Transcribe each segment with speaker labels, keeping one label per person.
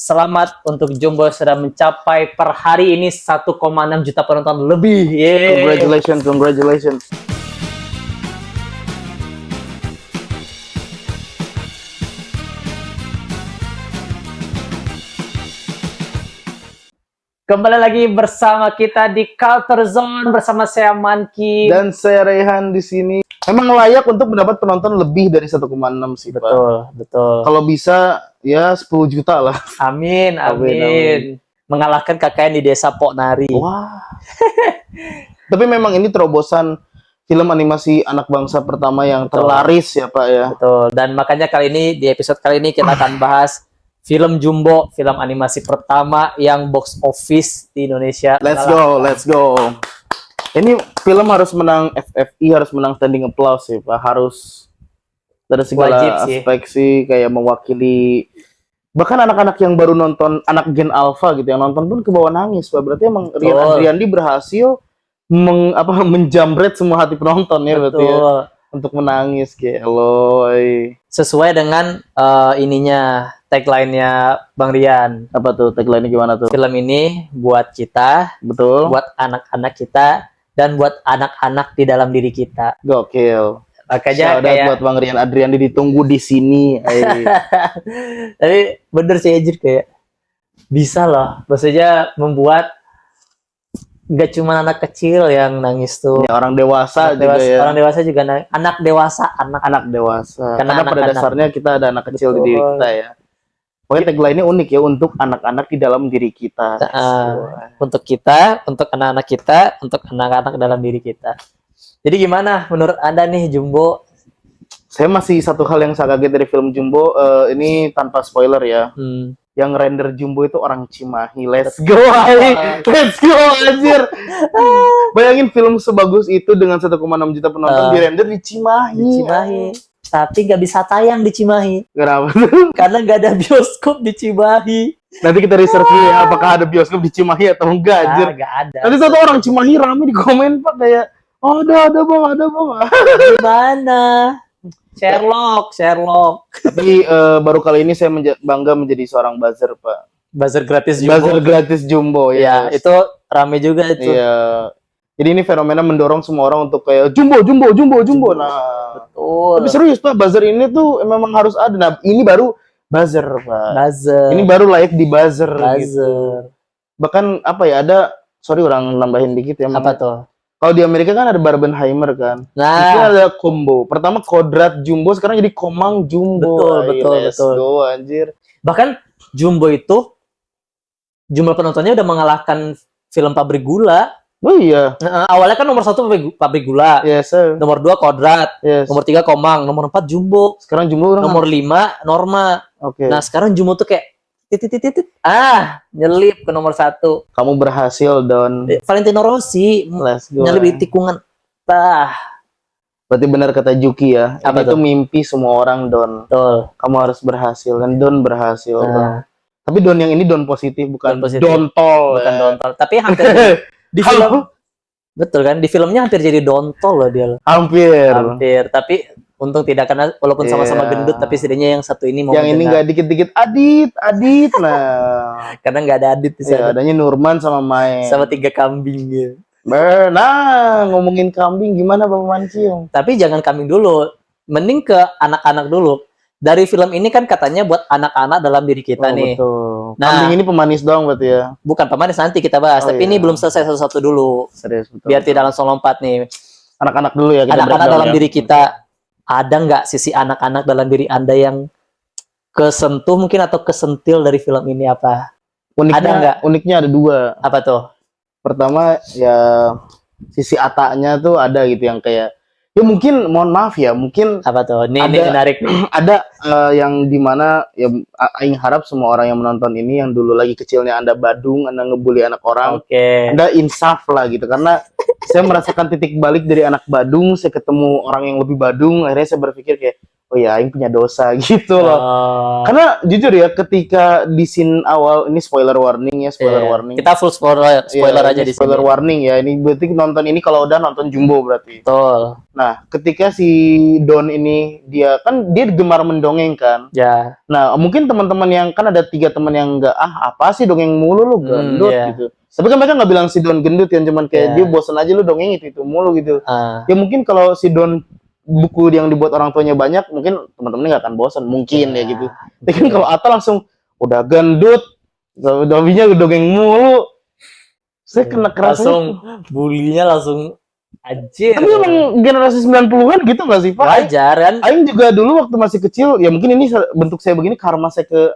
Speaker 1: Selamat untuk Jumbo sudah mencapai per hari ini 1,6 juta penonton lebih. Yeay.
Speaker 2: Congratulations, congratulations.
Speaker 1: Kembali lagi bersama kita di Culture Zone bersama saya Manki
Speaker 2: dan saya Rehan di sini. Memang layak untuk mendapat penonton lebih dari 1,6 sih, Pak.
Speaker 1: Betul, betul.
Speaker 2: Kalau bisa ya 10 juta lah.
Speaker 1: Amin, amin. Mengalahkan KKN di Desa Poknari.
Speaker 2: Wah. Tapi memang ini terobosan film animasi anak bangsa pertama yang terlaris ya, Pak ya.
Speaker 1: Betul. Dan makanya kali ini di episode kali ini kita akan bahas film Jumbo, film animasi pertama yang box office di Indonesia.
Speaker 2: Let's go, let's go. Ini film harus menang FFI, harus menang standing applause sih, Pak. Harus dari segala aspek sih, kayak mewakili. Bahkan anak-anak yang baru nonton, anak Gen Alpha gitu, yang nonton pun kebawa nangis, Pak. Berarti emang Rian Adriandi berhasil menjamret semua hati penonton ya, berarti ya. Untuk menangis, Keloy.
Speaker 1: Sesuai dengan ininya, tagline-nya Bang Rian.
Speaker 2: Apa tuh tagline-nya, gimana tuh?
Speaker 1: Film ini buat kita,
Speaker 2: betul,
Speaker 1: buat anak-anak kita, dan buat anak-anak di dalam diri kita.
Speaker 2: Gokil.
Speaker 1: Makanya
Speaker 2: kayak buat Bang Rian Adriandi, ditunggu di sini.
Speaker 1: Tapi bener sih Ejir, kayak bisa loh. Maksudnya membuat gak cuma anak kecil yang nangis tuh.
Speaker 2: Ya, orang dewasa juga ya.
Speaker 1: Orang dewasa juga nangis. Anak dewasa.
Speaker 2: Karena pada dasarnya kita ada anak kecil di diri kita ya. Pokoknya tagline-nya unik ya, untuk anak-anak di dalam diri kita.
Speaker 1: Untuk kita, untuk anak-anak kita, untuk anak-anak dalam diri kita. Jadi gimana menurut Anda nih Jumbo?
Speaker 2: Saya masih satu hal yang saya kaget dari film Jumbo, ini tanpa spoiler ya. Yang render Jumbo itu orang Cimahi. Let's go, let's go anjir. Bayangin film sebagus itu dengan 1,6 juta penonton dirender di Cimahi.
Speaker 1: Tapi nggak bisa tayang di Cimahi.
Speaker 2: Kenapa?
Speaker 1: Karena nggak ada bioskop di Cimahi.
Speaker 2: Nanti kita research ya, apakah ada bioskop di Cimahi atau enggak, anjir.
Speaker 1: Nggak ada.
Speaker 2: Nanti satu orang Cimahi rame di komen, Pak, kayak, oh, ada bang.
Speaker 1: Gimana? Sherlock.
Speaker 2: Tapi baru kali ini saya bangga menjadi seorang buzzer, Pak.
Speaker 1: Buzzer gratis Jumbo.
Speaker 2: Buzzer gratis Jumbo,
Speaker 1: ya. Itu rame juga itu.
Speaker 2: Iya. Jadi ini fenomena mendorong semua orang untuk kayak Jumbo. Nah, betul. Tapi serius, Pak, buzzer ini tuh memang harus ada. Nah, ini baru buzzer, Pak. Ini baru layak di buzzer. Gitu. Bahkan apa ya, orang nambahin dikit ya.
Speaker 1: Apa tuh?
Speaker 2: Kalau di Amerika kan ada Barbenheimer kan. Nah, itu ada combo. Pertama kodrat Jumbo, sekarang jadi Komang Jumbo.
Speaker 1: Betul.
Speaker 2: Go, anjir.
Speaker 1: Bahkan Jumbo itu jumlah penontonnya udah mengalahkan film Pabrik Gula.
Speaker 2: Oh iya.
Speaker 1: Awalnya kan nomor 1 Pabrik Gula.
Speaker 2: Yes, sir.
Speaker 1: Nomor 2 Kodrat.
Speaker 2: Yes.
Speaker 1: Nomor 3 Komang. Nomor 4 Jumbo.
Speaker 2: Sekarang Jumbo
Speaker 1: nomor 5 Norma.
Speaker 2: Oke.
Speaker 1: Nah, sekarang Jumbo tuh kayak nyelip ke nomor 1.
Speaker 2: Kamu berhasil, Don.
Speaker 1: Valentino Rossi.
Speaker 2: Let's go.
Speaker 1: Nyelip di tikungan.
Speaker 2: Berarti benar kata Juki ya.
Speaker 1: Apa
Speaker 2: itu mimpi semua orang, Don.
Speaker 1: Betul.
Speaker 2: Kamu harus berhasil, dan Don berhasil. Don. Tapi Don yang ini Don positif, bukan Dontol.
Speaker 1: Bukan Dontol. Tapi hampir di film. Betul kan? Di filmnya hampir jadi Dontol loh dia.
Speaker 2: Hampir.
Speaker 1: Tapi untung tidak, karena walaupun sama-sama gendut, tapi setidaknya yang satu ini mau
Speaker 2: yang ini nggak dikit-dikit Adit. Nah,
Speaker 1: karena nggak ada Adit di sana.
Speaker 2: Adanya Nurman sama Mai.
Speaker 1: Sama 3 kambing gitu.
Speaker 2: Nah, ngomongin kambing gimana, Bapak Manciung?
Speaker 1: Tapi jangan kambing dulu. Mending ke anak-anak dulu. Dari film ini kan katanya buat anak-anak dalam diri kita nih.
Speaker 2: Betul.
Speaker 1: Nah,
Speaker 2: kambing ini pemanis doang berarti ya?
Speaker 1: Bukan pemanis, nanti kita bahas. Tapi ini belum selesai satu-satu dulu.
Speaker 2: Serius, betul.
Speaker 1: Biar tidak langsung lompat nih.
Speaker 2: Anak-anak dulu ya.
Speaker 1: Anak-anak dalam diri kita. Ada nggak sisi anak-anak dalam diri Anda yang kesentuh mungkin atau kesentil dari film ini apa?
Speaker 2: Uniknya,
Speaker 1: ada nggak?
Speaker 2: Uniknya ada 2.
Speaker 1: Apa tuh?
Speaker 2: Pertama ya sisi Atanya tuh ada gitu, yang kayak ya mungkin, mohon maaf ya, mungkin
Speaker 1: apa tuh? Ini menarik nih.
Speaker 2: Ada yang dimana ya aing harap semua orang yang menonton ini yang dulu lagi kecilnya Anda badung, Anda ngebully anak orang, Anda insaf lah gitu, karena saya merasakan titik balik dari anak badung, saya ketemu orang yang lebih badung, akhirnya saya berpikir kayak, oh ya aing punya dosa gitu loh.
Speaker 1: Oh,
Speaker 2: Karena jujur ya ketika di scene awal, ini spoiler warning ya, spoiler
Speaker 1: iya.
Speaker 2: warning.
Speaker 1: Kita full spoiler
Speaker 2: Iya,
Speaker 1: aja
Speaker 2: ini
Speaker 1: di
Speaker 2: spoiler
Speaker 1: sini.
Speaker 2: warning ya. Ini berarti nonton ini kalau udah nonton Jumbo berarti.
Speaker 1: Betul.
Speaker 2: Nah, ketika si Don ini dia gemar mendongeng kan.
Speaker 1: Ya.
Speaker 2: Nah, mungkin teman-teman yang kan ada 3 teman yang enggak apa sih dongeng mulu lu gendut
Speaker 1: Iya.
Speaker 2: gitu. Tapi kan mereka nggak bilang si Don gendut yang cuman kayak
Speaker 1: Iya.
Speaker 2: dia bosan aja lu dongeng itu mulu gitu.
Speaker 1: Ah,
Speaker 2: Ya mungkin kalau si Don buku yang dibuat orang tuanya banyak, mungkin teman-temannya nggak akan bosan mungkin ya gitu. Tapi kan kalau Atta langsung udah gendut, Dobinya dongeng mulu. Saya kena kerasanya.
Speaker 1: langsung bulinya langsung anjir.
Speaker 2: Tapi emang generasi 90-an gitu nggak sih, Pak?
Speaker 1: Wajar kan?
Speaker 2: Aing juga dulu waktu masih kecil, ya mungkin ini bentuk saya begini karma saya ke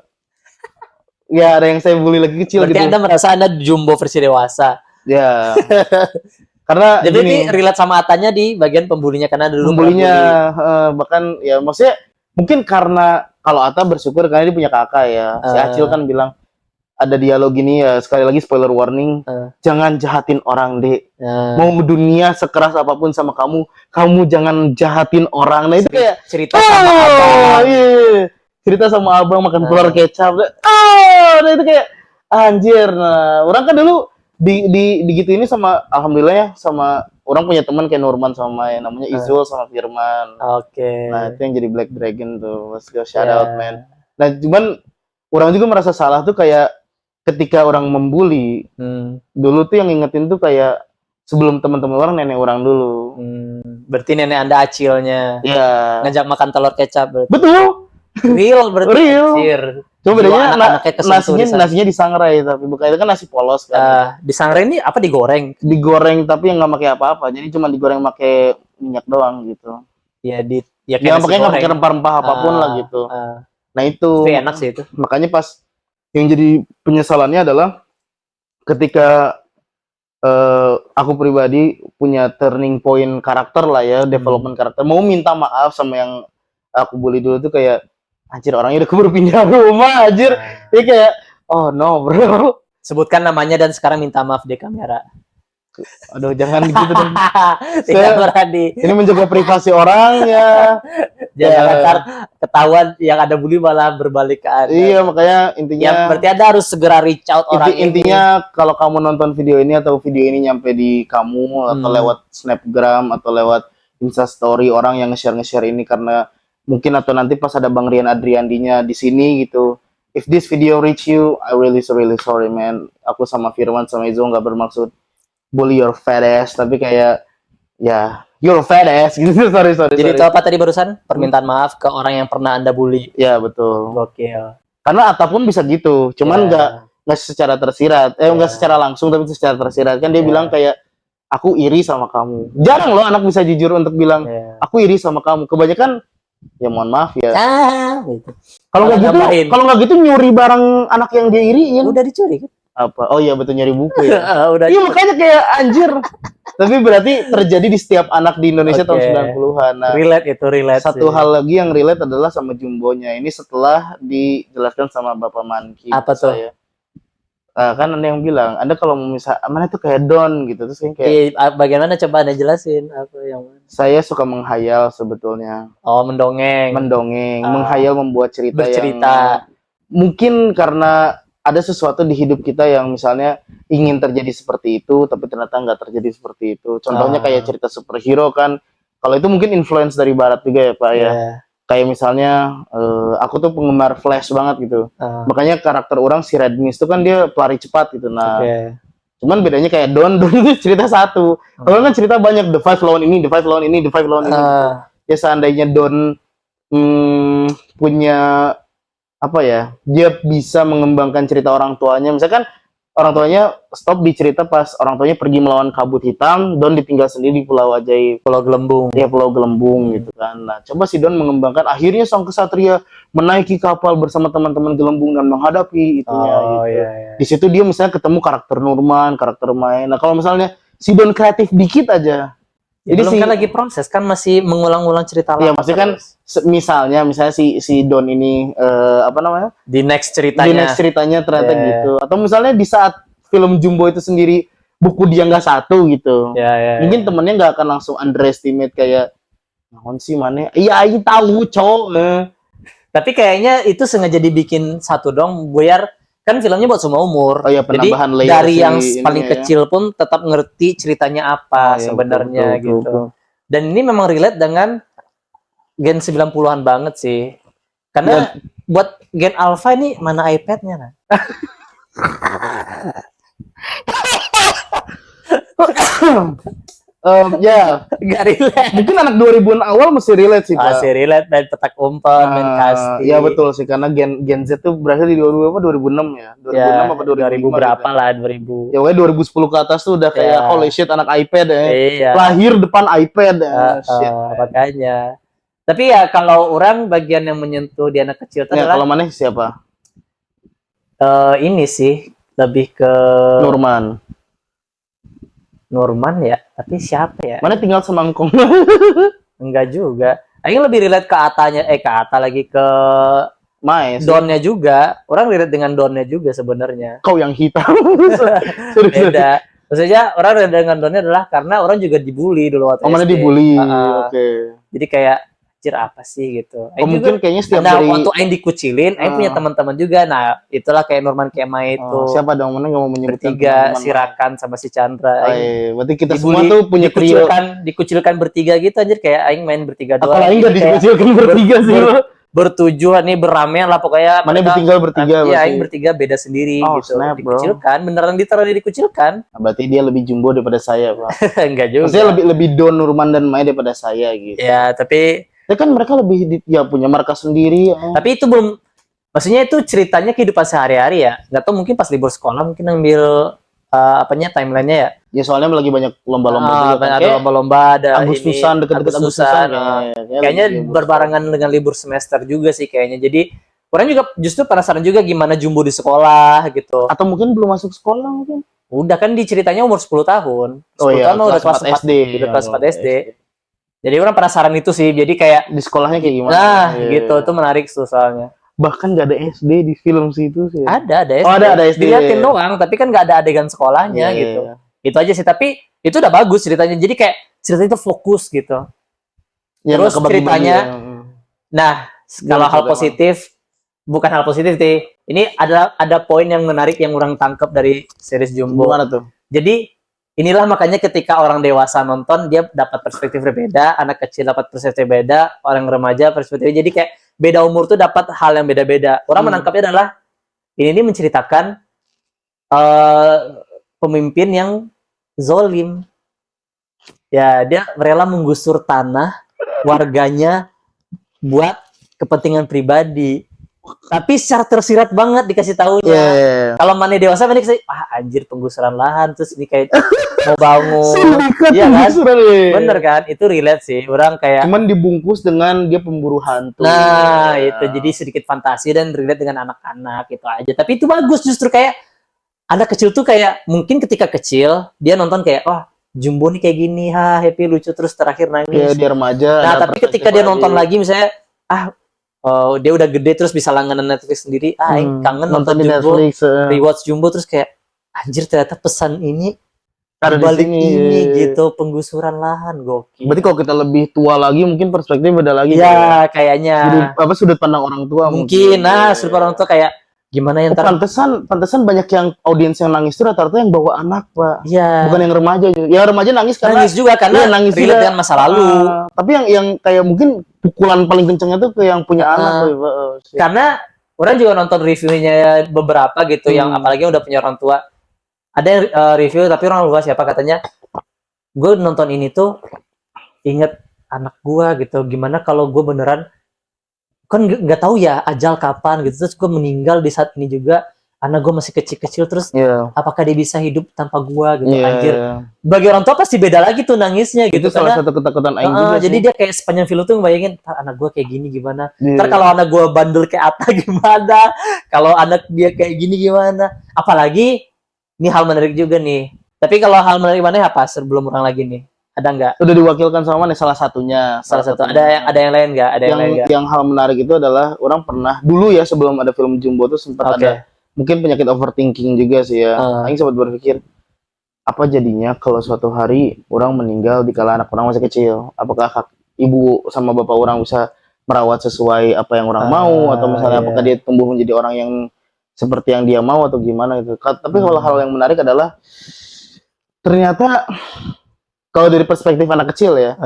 Speaker 2: ya ada yang saya bully lagi kecil
Speaker 1: Berarti
Speaker 2: gitu.
Speaker 1: Anda merasa Anda Jumbo versi dewasa.
Speaker 2: Ya. Karena
Speaker 1: Jadi
Speaker 2: gini,
Speaker 1: ini relate sama Atanya di bagian pembulinya karena dulu
Speaker 2: pembulinya
Speaker 1: pernah
Speaker 2: bahkan ya maksudnya mungkin karena kalau Atta bersyukur karena dia punya kakak ya. Si Acil kan bilang ada dialog gini ya, sekali lagi spoiler warning, jangan jahatin orang, Dek. Mau dunia sekeras apapun sama kamu, kamu jangan jahatin orang. Nah itu kayak
Speaker 1: cerita sama abang.
Speaker 2: iya. Cerita sama abang makan telur kecap. Nah itu kayak anjir. Nah, orang kan dulu gitu ini sama alhamdulillah ya sama orang punya teman kayak Nurman sama yang namanya Izul sama Firman.
Speaker 1: Oke.
Speaker 2: Nah, itu yang jadi Black Dragon tuh. Let's go shout out, man. Nah, cuman orang juga merasa salah tuh kayak ketika orang membuli, dulu tuh yang ngingetin tuh kayak sebelum teman-teman orang nenek orang dulu.
Speaker 1: Berarti nenek Anda acilnya.
Speaker 2: Iya.
Speaker 1: Ngajak makan telur kecap berarti.
Speaker 2: Betul.
Speaker 1: Real berarti.
Speaker 2: Real.
Speaker 1: Anjir.
Speaker 2: Cuma bedanya
Speaker 1: anak-anaknya
Speaker 2: nasinya disangrai tapi bukan itu kan nasi polos kan.
Speaker 1: Disangrai ini apa digoreng?
Speaker 2: Digoreng tapi yang nggak pakai apa-apa. Jadi cuma digoreng pakai minyak doang gitu.
Speaker 1: Ya
Speaker 2: Yang pakai nggak pakai rempah-rempah apapun lah gitu. Nah itu.
Speaker 1: Tapi enak sih itu.
Speaker 2: Makanya pas yang jadi penyesalannya adalah ketika aku pribadi punya turning point karakter lah ya, development karakter. Mau minta maaf sama yang aku bully dulu tuh kayak anjir orangnya udah keburu pindah rumah anjir. Dia kayak oh no bro.
Speaker 1: Sebutkan namanya dan sekarang minta maaf di kamera.
Speaker 2: Aduh jangan gitu dong.
Speaker 1: Tidak berani.
Speaker 2: Ini menjaga privasi orang ya.
Speaker 1: Jangan ntar ketahuan yang ada bully malah berbalik ke Anda.
Speaker 2: Iya makanya intinya.
Speaker 1: Ya, berarti Anda harus segera reach out orang
Speaker 2: intinya kalau kamu nonton video ini atau video ini nyampe di kamu atau lewat snapgram atau lewat instastory orang yang nge-share ini karena mungkin atau nanti pas ada Bang Rian Adriandinya di sini gitu. If this video reach you, I really sorry man. Aku sama Firman sama Izo nggak bermaksud bully your fat ass, tapi kayak ya your fat ass gitu. sorry.
Speaker 1: Jadi itu apa tadi barusan? Permintaan maaf ke orang yang pernah Anda bully.
Speaker 2: Ya betul.
Speaker 1: Gokil.
Speaker 2: Karena Atta pun bisa gitu, cuman nggak secara tersirat, nggak secara langsung tapi secara tersirat kan dia bilang kayak aku iri sama kamu. Jarang loh anak bisa jujur untuk bilang aku iri sama kamu. Kebanyakan ya mohon maaf ya.
Speaker 1: Gitu.
Speaker 2: Kalau nggak gitu nyuri barang anak yang dia iriin.
Speaker 1: Udah dicuri kan?
Speaker 2: Apa? Oh iya betul nyari buku ya.
Speaker 1: Udah.
Speaker 2: Iya makanya kayak anjir. Tapi berarti terjadi di setiap anak di Indonesia tahun 90-an. Nah,
Speaker 1: relate
Speaker 2: satu hal lagi yang relate adalah sama Jumbonya. Ini setelah dijelaskan sama Bapak Manki.
Speaker 1: Apa tuh?
Speaker 2: Saya. Kan ada yang bilang, Anda kalau mau mana itu kayak Don gitu. Terus kayak
Speaker 1: bagaimana coba Anda jelasin apa yang mana?
Speaker 2: Saya suka menghayal sebetulnya.
Speaker 1: Oh, mendongeng.
Speaker 2: Menghayal membuat cerita
Speaker 1: bercerita.
Speaker 2: Yang mungkin karena ada sesuatu di hidup kita yang misalnya ingin terjadi seperti itu, tapi ternyata nggak terjadi seperti itu. Contohnya kayak cerita superhero kan. Kalau itu mungkin influence dari barat juga ya Pak ya. Kayak misalnya aku tuh penggemar Flash banget gitu. Makanya karakter orang si Red Mist itu kan dia pelari cepat gitu. Nah, cuman bedanya kayak Don itu cerita satu. Kalau kan cerita banyak The Five lawan ini. Gitu. Ya seandainya Don punya apa ya, dia bisa mengembangkan cerita orang tuanya. Misalkan orang tuanya stop di cerita pas orang tuanya pergi melawan kabut hitam, Don ditinggal sendiri di Pulau Ajaib,
Speaker 1: Pulau Gelembung.
Speaker 2: Ya Pulau Gelembung gitu kan. Nah coba si Don mengembangkan, akhirnya sang kesatria menaiki kapal bersama teman-teman Gelembung dan menghadapi itunya. Di situ dia misalnya ketemu karakter Nurman, karakter Mai. Nah kalau misalnya si Don kreatif dikit aja.
Speaker 1: Jadi belum kan lagi proses kan masih mengulang-ulang cerita lama.
Speaker 2: Iya maksudnya kan misalnya si Don ini apa namanya?
Speaker 1: Di next ceritanya
Speaker 2: ternyata gitu. Atau misalnya di saat film Jumbo itu sendiri buku dia nggak satu gitu. Mungkin temennya nggak akan langsung underestimate kayak Naon sih mana? Iya, aing tahu, cowok.
Speaker 1: Tapi kayaknya itu sengaja dibikin satu dong, biar kan filmnya buat semua umur.
Speaker 2: Oh iya,
Speaker 1: Jadi
Speaker 2: penambahan layer
Speaker 1: dari
Speaker 2: si
Speaker 1: yang
Speaker 2: ininya
Speaker 1: paling
Speaker 2: ya.
Speaker 1: kecil pun tetap ngerti ceritanya apa
Speaker 2: Oh, iya,
Speaker 1: sebenarnya
Speaker 2: betul,
Speaker 1: gitu.
Speaker 2: betul.
Speaker 1: Dan ini memang relate dengan Gen 90-an banget sih. Karena buat Gen Alpha ini mana iPad-nya nah?
Speaker 2: Ya,
Speaker 1: Gak relate.
Speaker 2: mungkin anak 2000-an awal masih relate sih, Pak.
Speaker 1: Masih relate main petak umpet, main kasti.
Speaker 2: Ya betul sih, karena Gen Z tuh berakhir di 2000 apa 2006 ya. 2006
Speaker 1: Ya,
Speaker 2: apa 2005
Speaker 1: 2000 berapa
Speaker 2: gitu.
Speaker 1: lah, 2000.
Speaker 2: Ya pokoknya 2010 ke atas tuh udah kayak
Speaker 1: Ya.
Speaker 2: holy shit anak iPad ya.
Speaker 1: Iya.
Speaker 2: Lahir depan iPad ya. Shit.
Speaker 1: Makanya. Tapi ya kalau orang bagian yang menyentuh di anak kecil itu
Speaker 2: Ya,
Speaker 1: adalah
Speaker 2: kalau mana siapa?
Speaker 1: ini sih lebih ke
Speaker 2: Nurman.
Speaker 1: Nurman ya. Tapi siapa ya?
Speaker 2: Mana tinggal sama Engkong?
Speaker 1: Enggak juga. Aing lebih relate ke Atanya, ke Ata lagi ke
Speaker 2: Mais.
Speaker 1: Donnya juga. Orang relate dengan Donnya juga sebenarnya.
Speaker 2: Kau yang hitam. Sorry.
Speaker 1: Beda. Maksudnya orang relate dengan Donnya adalah karena orang juga dibully dulu waktu
Speaker 2: Oh, mana
Speaker 1: SD.
Speaker 2: dibully.
Speaker 1: Heeh.
Speaker 2: Oke.
Speaker 1: Jadi kayak anjir apa sih gitu.
Speaker 2: Oh, mungkin kayaknya setiap
Speaker 1: nah,
Speaker 2: dari
Speaker 1: waktu Aing dikucilin, Aing punya teman-teman juga. Nah, itulah kayak Norman Kema itu.
Speaker 2: siapa dong mana nggak mau menyebutkan
Speaker 1: Bertiga,
Speaker 2: teman-teman
Speaker 1: si Rakan sama si Chandra.
Speaker 2: mana?
Speaker 1: Aing
Speaker 2: Berarti kita
Speaker 1: dibully,
Speaker 2: semua tuh punya trio.
Speaker 1: dikucilkan bertiga gitu anjir, kayak Aing main bertiga doang.
Speaker 2: Apalagi nggak
Speaker 1: Jadi kayak
Speaker 2: dikucilkan bertiga sih lo.
Speaker 1: bertujuh nih beramean lah pokoknya.
Speaker 2: Mana
Speaker 1: mereka-
Speaker 2: bertinggal bertiga
Speaker 1: Iya,
Speaker 2: berarti.
Speaker 1: Aing bertiga beda sendiri
Speaker 2: Oh,
Speaker 1: gitu.
Speaker 2: snap, bro.
Speaker 1: Dikucilkan, beneran ditaruh dikucilkan.
Speaker 2: Nah, berarti dia lebih jumbo daripada saya, Pak.
Speaker 1: Enggak juga.
Speaker 2: Maksudnya lebih Don Nurman dan Mai daripada saya gitu.
Speaker 1: Ya, tapi
Speaker 2: Ya kan mereka lebih ya punya markas sendiri ya.
Speaker 1: tapi itu belum, maksudnya itu ceritanya kehidupan sehari-hari ya. Nggak tahu mungkin pas libur sekolah mungkin ambil apanya timelinenya ya.
Speaker 2: Ya soalnya lagi banyak lomba-lomba juga kan.
Speaker 1: Ada
Speaker 2: Kayak
Speaker 1: lomba-lomba, ada
Speaker 2: Agustusan,
Speaker 1: ini,
Speaker 2: deket-deket
Speaker 1: Agustusan.
Speaker 2: Agustusan.
Speaker 1: Kayaknya berbarengan dengan libur semester juga sih kayaknya. Jadi orang juga justru penasaran juga gimana Jumbo di sekolah gitu.
Speaker 2: Atau mungkin belum masuk sekolah mungkin.
Speaker 1: Udah kan diceritanya umur 10 tahun. 10
Speaker 2: Oh iya,
Speaker 1: tahun mah udah kelas 4
Speaker 2: SD.
Speaker 1: Udah kelas 4 SD. Jadi orang penasaran itu sih. Jadi kayak
Speaker 2: Di sekolahnya kayak gimana?
Speaker 1: nah,
Speaker 2: Iya.
Speaker 1: gitu itu menarik tuh soalnya.
Speaker 2: Bahkan gak ada SD di film situ sih.
Speaker 1: Ada SD.
Speaker 2: Oh, ada SD.
Speaker 1: Diliatin doang, tapi kan nggak ada adegan sekolahnya
Speaker 2: Iya,
Speaker 1: gitu.
Speaker 2: iya.
Speaker 1: Itu aja sih, tapi itu udah bagus ceritanya. Jadi kayak ceritanya itu fokus gitu.
Speaker 2: Ya,
Speaker 1: Terus
Speaker 2: nggak kebagi-bagi
Speaker 1: ceritanya,
Speaker 2: ya.
Speaker 1: nah, kalau hal
Speaker 2: coba,
Speaker 1: positif, bukan hal positif sih. Ini ada poin yang menarik yang orang tangkap dari series Jumbo.
Speaker 2: Gimana tuh?
Speaker 1: Jadi inilah makanya ketika orang dewasa nonton dia dapat perspektif berbeda, anak kecil dapat perspektif beda, orang remaja perspektif. Jadi kayak beda umur tuh dapat hal yang beda-beda. Orang menangkapnya adalah ini menceritakan pemimpin yang zolim. Ya, dia rela menggusur tanah warganya buat kepentingan pribadi. Tapi secara tersirat banget dikasih tahunya.
Speaker 2: Yeah.
Speaker 1: Kalau mana dewasa mana kasih, anjir penggusuran lahan terus ini kayak mau bangun.
Speaker 2: Sindikat
Speaker 1: Iya kan?
Speaker 2: penggusuran, ya.
Speaker 1: Bener kan? Itu relate sih. Orang kayak
Speaker 2: Cuman dibungkus dengan dia pemburu hantu.
Speaker 1: nah, itu jadi sedikit fantasi dan relate dengan anak-anak itu aja. Tapi itu bagus justru kayak anak kecil tuh kayak mungkin ketika kecil dia nonton kayak Jumbo nih kayak gini, happy lucu terus terakhir
Speaker 2: Ya,
Speaker 1: nangis.
Speaker 2: dia remaja.
Speaker 1: Nah,
Speaker 2: ada
Speaker 1: tapi ketika dia nonton lagi misalnya dia udah gede terus bisa langganan Netflix sendiri, kangen nonton
Speaker 2: di
Speaker 1: Jumbo,
Speaker 2: Netflix.
Speaker 1: rewatch Jumbo terus kayak anjir ternyata pesan ini
Speaker 2: Ada di
Speaker 1: balik
Speaker 2: sini.
Speaker 1: ini gitu, penggusuran lahan gokil.
Speaker 2: Berarti kalau kita lebih tua lagi mungkin perspektif beda lagi.
Speaker 1: Iya, kayaknya.
Speaker 2: Sudut pandang orang tua
Speaker 1: Mungkin sudut pandang orang tua kayak gimana yang
Speaker 2: pantesan banyak yang audiens yang nangis itu rata-rata yang bawa anak, Pak.
Speaker 1: Iya.
Speaker 2: Bukan yang remaja. Ya remaja nangis karena
Speaker 1: Nangis juga karena
Speaker 2: iya, nangis
Speaker 1: relate
Speaker 2: juga.
Speaker 1: dengan masa lalu.
Speaker 2: Tapi yang kayak mungkin pukulan paling kencengnya tuh ke yang punya anak, Pak.
Speaker 1: Karena orang juga nonton reviewnya beberapa gitu yang apalagi yang udah punya orang tua. Ada yang review tapi orang lupa siapa, katanya gue nonton ini tuh inget anak gue gitu, gimana kalau gue beneran kan nggak tahu ya ajal kapan gitu, terus gue meninggal di saat ini juga, anak gue masih kecil-kecil terus apakah dia bisa hidup tanpa gue gitu. Anjir, bagi orang tua pasti beda lagi tuh nangisnya gitu.
Speaker 2: Itu salah satu ketakutan Aing juga
Speaker 1: jadi
Speaker 2: sih.
Speaker 1: dia kayak sepanjang film tuh bayangin anak gue kayak gini gimana, ntar kalau anak gue bandel kayak Atta gimana, kalau anak dia kayak gini gimana. Apalagi ini hal menarik juga nih, tapi kalau hal menarik mana apa sebelum orang lagi nih, ada nggak?
Speaker 2: Udah diwakilkan sama mana salah satunya.
Speaker 1: Salah satu. Ada yang lain nggak? Ada yang lain nggak?
Speaker 2: Yang hal menarik itu adalah orang pernah dulu ya sebelum ada film Jumbo tuh sempat ada mungkin penyakit overthinking juga sih ya. Aing sempat berpikir apa jadinya kalau suatu hari orang meninggal di kala anak orang masih kecil. Apakah ibu sama bapak orang bisa merawat sesuai apa yang orang mau, atau misalnya apakah dia tumbuh menjadi orang yang seperti yang dia mau atau gimana gitu. Tapi kalau hal yang menarik adalah ternyata kalau dari perspektif anak kecil ya,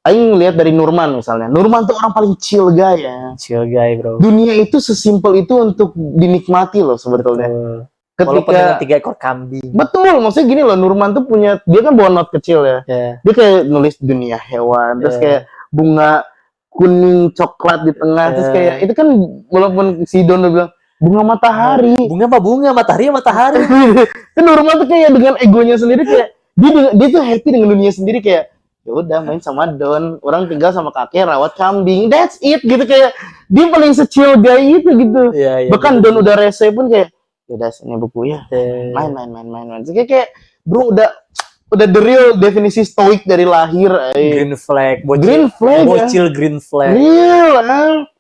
Speaker 2: Aing lihat dari Nurman misalnya. Nurman tuh orang paling chill guy ya.
Speaker 1: Chill guy, bro.
Speaker 2: Dunia itu sesimpel itu untuk dinikmati loh sebetulnya.
Speaker 1: Walaupun dengan 3 ekor kambing.
Speaker 2: Betul, maksudnya gini loh, Nurman tuh punya, dia kan bawa not kecil ya. Dia kayak nulis dunia hewan, terus kayak bunga kuning coklat di tengah, terus kayak itu kan walaupun si Don udah bilang bunga matahari.
Speaker 1: Bunga apa bunga? Matahari.
Speaker 2: Kan Nurman tuh kayak dengan egonya sendiri kayak dia tuh happy dengan dunia sendiri kayak ya udah main sama Don, orang tinggal sama kakek rawat kambing, that's it gitu, kayak dia paling secil guy itu gitu. Bahkan Don udah rese pun kayak udah sini buku ya, main. Terus kayak bro udah the real definisi stoik dari lahir.
Speaker 1: Green flag,
Speaker 2: bocil
Speaker 1: green flag.
Speaker 2: Real,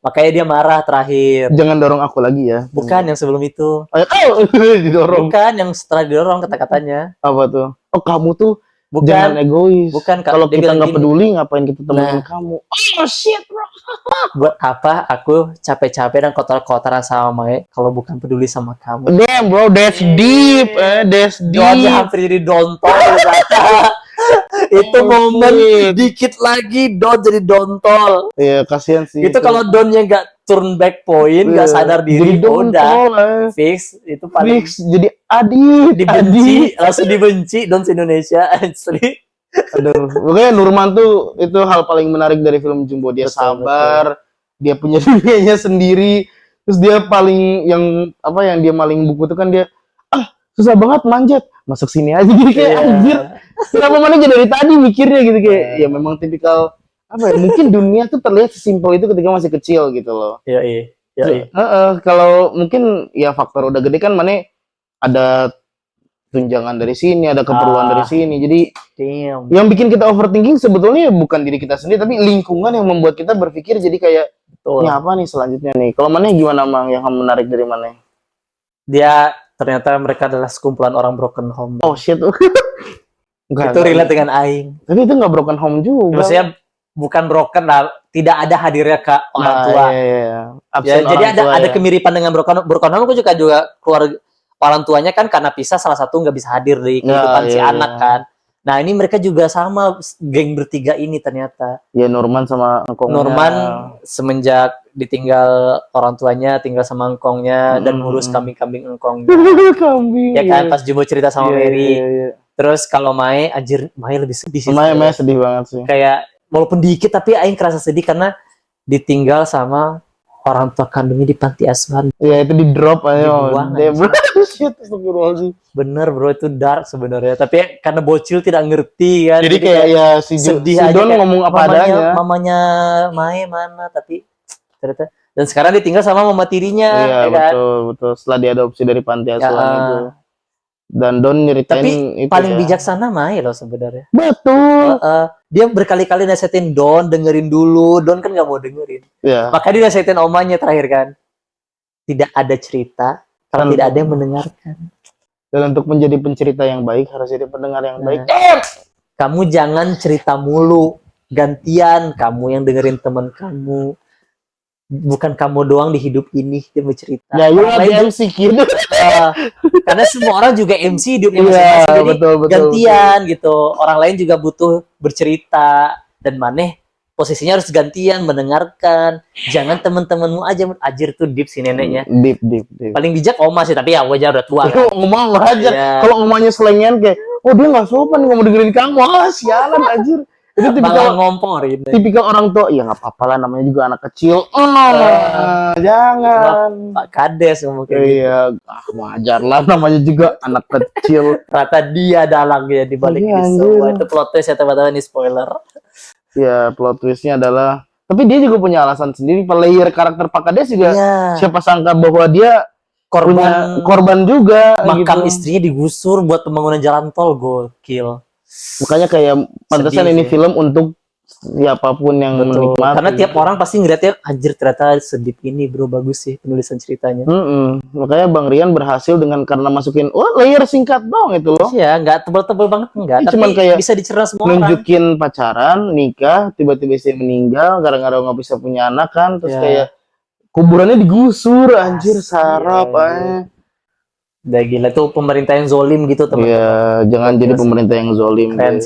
Speaker 1: makanya dia marah terakhir.
Speaker 2: Jangan dorong aku lagi ya.
Speaker 1: Bukan yang sebelum itu.
Speaker 2: Didorong.
Speaker 1: Bukan yang setelah didorong kata-katanya.
Speaker 2: Apa tuh? Oh kamu tuh jangan egois.
Speaker 1: Bukan,
Speaker 2: kalau kita nggak peduli ngapain kita temenin kamu? Oh shit bro.
Speaker 1: Buat apa aku capek-capek dan kotor-kotoran sama Mae kalau bukan peduli sama kamu?
Speaker 2: Damn bro, that's deep, that's deep.
Speaker 1: Dia hampir jadi dontol. Itu momen dikit lagi Don jadi dontol.
Speaker 2: Iya kasihan sih.
Speaker 1: Itu kalau Donnya nggak turn back point, nggak sadar diri, udah fix. Itu paling
Speaker 2: fix jadi dibenci,
Speaker 1: langsung dibenci Don Indonesia asli.
Speaker 2: Aduh, makanya Nurman tuh itu hal paling menarik dari film Jumbo. Dia sabar, dia punya dunianya sendiri. Terus dia paling yang dia maling buku tuh kan dia susah banget manjat, masuk sini aja gitu kayak anjir. Kenapa mana dari tadi mikirnya gitu kayak ya memang tipikal mungkin dunia tuh terlihat sesimpel itu ketika masih kecil gitu loh. Kalau mungkin ya faktor udah gede kan mana ada tunjangan dari sini, ada keperluan dari sini. Jadi yang bikin kita overthinking sebetulnya bukan diri kita sendiri, tapi lingkungan yang membuat kita berpikir jadi kayak ini apa nih selanjutnya nih. Kalau mana gimana Mang yang menarik dari mana?
Speaker 1: Dia ternyata mereka adalah sekumpulan orang broken home.
Speaker 2: Oh shit.
Speaker 1: Itu relate dengan Aing.
Speaker 2: Tapi itu nggak broken home juga.
Speaker 1: Maksudnya bukan broken lah, tidak ada hadirnya ke orang tua. Jadi ada kemiripan dengan broken home. Aku juga keluarga orang tuanya kan karena pisah salah satu nggak bisa hadir di kehidupan si anak kan. Nah ini mereka juga sama geng bertiga ini ternyata. Ya
Speaker 2: Norman sama engkongnya.
Speaker 1: Norman semenjak ditinggal orang tuanya tinggal sama engkongnya dan ngurus kambing-kambing engkongnya.
Speaker 2: Kambing.
Speaker 1: Ya kan pas Jumbo cerita sama Mary. Terus kalau Mae, anjir Mae lebih sedih sih.
Speaker 2: Mae sedih banget sih.
Speaker 1: Kayak walaupun dikit tapi Aing kerasa sedih karena ditinggal sama orang tua kandungnya di panti asuhan.
Speaker 2: Iya itu di drop aja.
Speaker 1: Bener bro itu dark sebenarnya. Tapi karena bocil tidak ngerti kan.
Speaker 2: Jadi kayak ya si Don ngomong apa adanya.
Speaker 1: Mamanya Mae mana tapi ternyata. Dan sekarang ditinggal sama mama tirinya.
Speaker 2: Iya ya betul. Setelah diadopsi dari panti asuhan itu. Dan Don nyeritain
Speaker 1: tapi
Speaker 2: itu
Speaker 1: paling bijaksana Mae loh sebenarnya.
Speaker 2: Betul.
Speaker 1: Dia berkali-kali nasihatin Don, dengerin dulu. Don kan nggak mau dengerin. Makanya dia nasihatin omanya terakhir kan. Tidak ada cerita kalau tidak ada yang mendengarkan.
Speaker 2: Dan untuk menjadi pencerita yang baik harus jadi pendengar yang baik.
Speaker 1: Kamu jangan cerita mulu. Gantian kamu yang dengerin teman kamu. Bukan kamu doang di hidup ini dia bercerita.
Speaker 2: Ya, lain MC gitu.
Speaker 1: Karena semua orang juga MC hidupnya masing-masing. Jadi
Speaker 2: betul,
Speaker 1: gantian gitu. Orang lain juga butuh bercerita dan maneh posisinya harus gantian mendengarkan. Jangan teman-temanmu aja ajir tuh deep si neneknya.
Speaker 2: Deep.
Speaker 1: Paling bijak oma sih, tapi ya wajar udah tua.
Speaker 2: Itu ngomong aja. Kalau omanya selengean kayak, oh dia nggak sopan nggak mau dengerin kamu. Sialan anjir. Itu tipikal orang tua, ya nggak apa-apa lah namanya juga anak kecil. Jangan.
Speaker 1: Pak Kades ngomong kayak
Speaker 2: gitu. Wajar lah namanya juga anak kecil.
Speaker 1: Ternyata dia dalangnya di balik ini semua. Itu plot twist ya teman-teman, ini spoiler.
Speaker 2: Ya plot twistnya adalah, tapi dia juga punya alasan sendiri. Player karakter Pak Kades juga siapa sangka bahwa dia korban juga.
Speaker 1: Makam istrinya digusur buat pembangunan jalan tol, gokil.
Speaker 2: Makanya kayak pantesan ini film untuk siapapun yang
Speaker 1: Betul.
Speaker 2: menikmati.
Speaker 1: Karena tiap orang pasti ngeliatnya, anjir ternyata sedip ini bro, bagus sih penulisan ceritanya.
Speaker 2: Makanya Bang Rian berhasil dengan karena masukin layer singkat dong itu loh.
Speaker 1: Iya, nggak tebel-tebel banget enggak, tapi
Speaker 2: cuman kayak
Speaker 1: bisa dicerna semua orang.
Speaker 2: Nunjukin pacaran, nikah, tiba-tiba istri meninggal gara-gara nggak bisa punya anak kan, terus kayak kuburannya digusur, anjir sarap
Speaker 1: Udah gila tuh pemerintah yang zolim gitu teman-teman.
Speaker 2: Iya, jangan jadi pemerintah yang zolim.
Speaker 1: Keren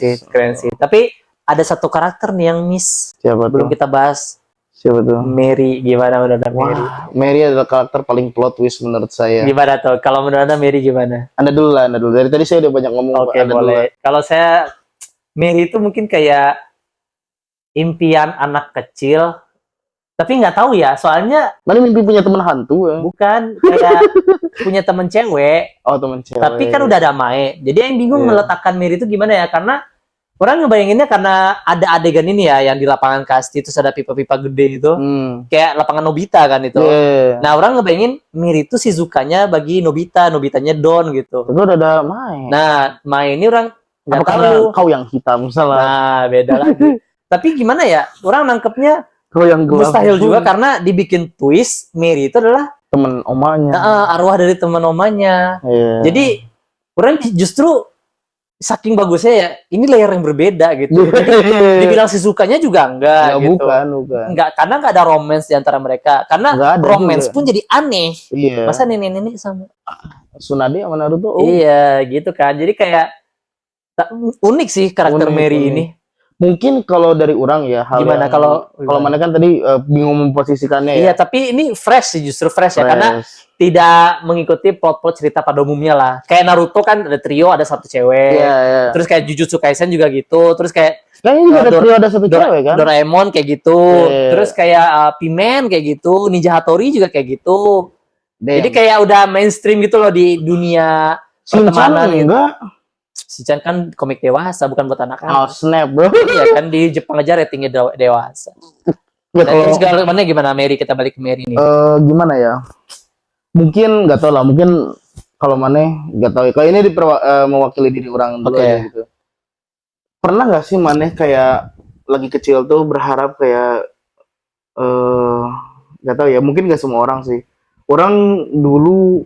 Speaker 1: sih. Tapi ada satu karakter nih yang miss.
Speaker 2: Siapa
Speaker 1: belum
Speaker 2: tuh?
Speaker 1: kita bahas.
Speaker 2: Siapa tuh?
Speaker 1: Mary, gimana menurut Anda Mary?
Speaker 2: Mary adalah karakter paling plot twist menurut saya.
Speaker 1: Gimana tuh? Kalau menurut Anda Mary gimana?
Speaker 2: Anda dulu. Dari tadi saya udah banyak ngomong.
Speaker 1: Oke, boleh. Kalau saya, Mary itu mungkin kayak impian anak kecil, tapi nggak tahu ya, soalnya
Speaker 2: mana mimpi punya teman hantu ya?
Speaker 1: Bukan, kayak punya temen cewek.
Speaker 2: Oh, temen cewek.
Speaker 1: Tapi kan udah damai. Jadi yang bingung meletakkan Mary itu gimana ya? Karena orang ngebayanginnya karena ada adegan ini ya, yang di lapangan kasti itu ada pipa-pipa gede itu. Kayak lapangan Nobita kan itu. Nah, orang ngebayangin Mary itu Shizukanya bagi Nobita, Nobitanya Don gitu.
Speaker 2: Itu udah ada Mai.
Speaker 1: Nah, Mai ini orang nggak
Speaker 2: tahu. Kau yang hitam salah.
Speaker 1: Nah, beda lagi. Tapi gimana ya? Orang nangkepnya
Speaker 2: yang
Speaker 1: mustahil juga karena dibikin twist Mary itu adalah
Speaker 2: teman omanya.
Speaker 1: Arwah dari teman omanya. Jadi orang justru saking bagusnya ya, ini layer yang berbeda gitu. Jadi, dibilang Shizukanya juga enggak gitu.
Speaker 2: Bukan.
Speaker 1: Enggak, karena enggak ada romance di antara mereka. Karena romance pun jadi aneh.
Speaker 2: Iya.
Speaker 1: Masa nenek-nenek sama
Speaker 2: Tsunade sama Naruto?
Speaker 1: Iya, gitu kan. Jadi kayak unik sih karakter Mary ini.
Speaker 2: Mungkin kalau dari orang ya
Speaker 1: gimana kalau
Speaker 2: mana kan tadi bingung memposisikannya
Speaker 1: ya. Iya, tapi ini fresh sih, justru fresh ya, karena tidak mengikuti plot-plot cerita pada umumnya lah. Kayak Naruto kan ada trio, ada satu cewek. Terus kayak Jujutsu Kaisen juga gitu. Terus kayak
Speaker 2: ini juga ada trio, ada satu cewek kan.
Speaker 1: Doraemon kayak gitu. Terus kayak P-Man kayak gitu, Ninja Hattori juga kayak gitu. Jadi kayak udah mainstream gitu loh di dunia pertemanan gitu. Shinchan kan komik dewasa, bukan buat anak-anak.
Speaker 2: Oh, snap, bro.
Speaker 1: Iya kan, di Jepang aja ratingnya dewasa. Terus mana gimana Mary? Kita balik ke Mary nih.
Speaker 2: Gimana ya? Mungkin nggak tahu lah. Mungkin kalau mana nggak tahu. Kalau ini mewakili diri orang dulu aja gitu. Pernah nggak sih mana kayak lagi kecil tuh berharap kayak nggak tahu ya. Mungkin nggak semua orang sih. Orang dulu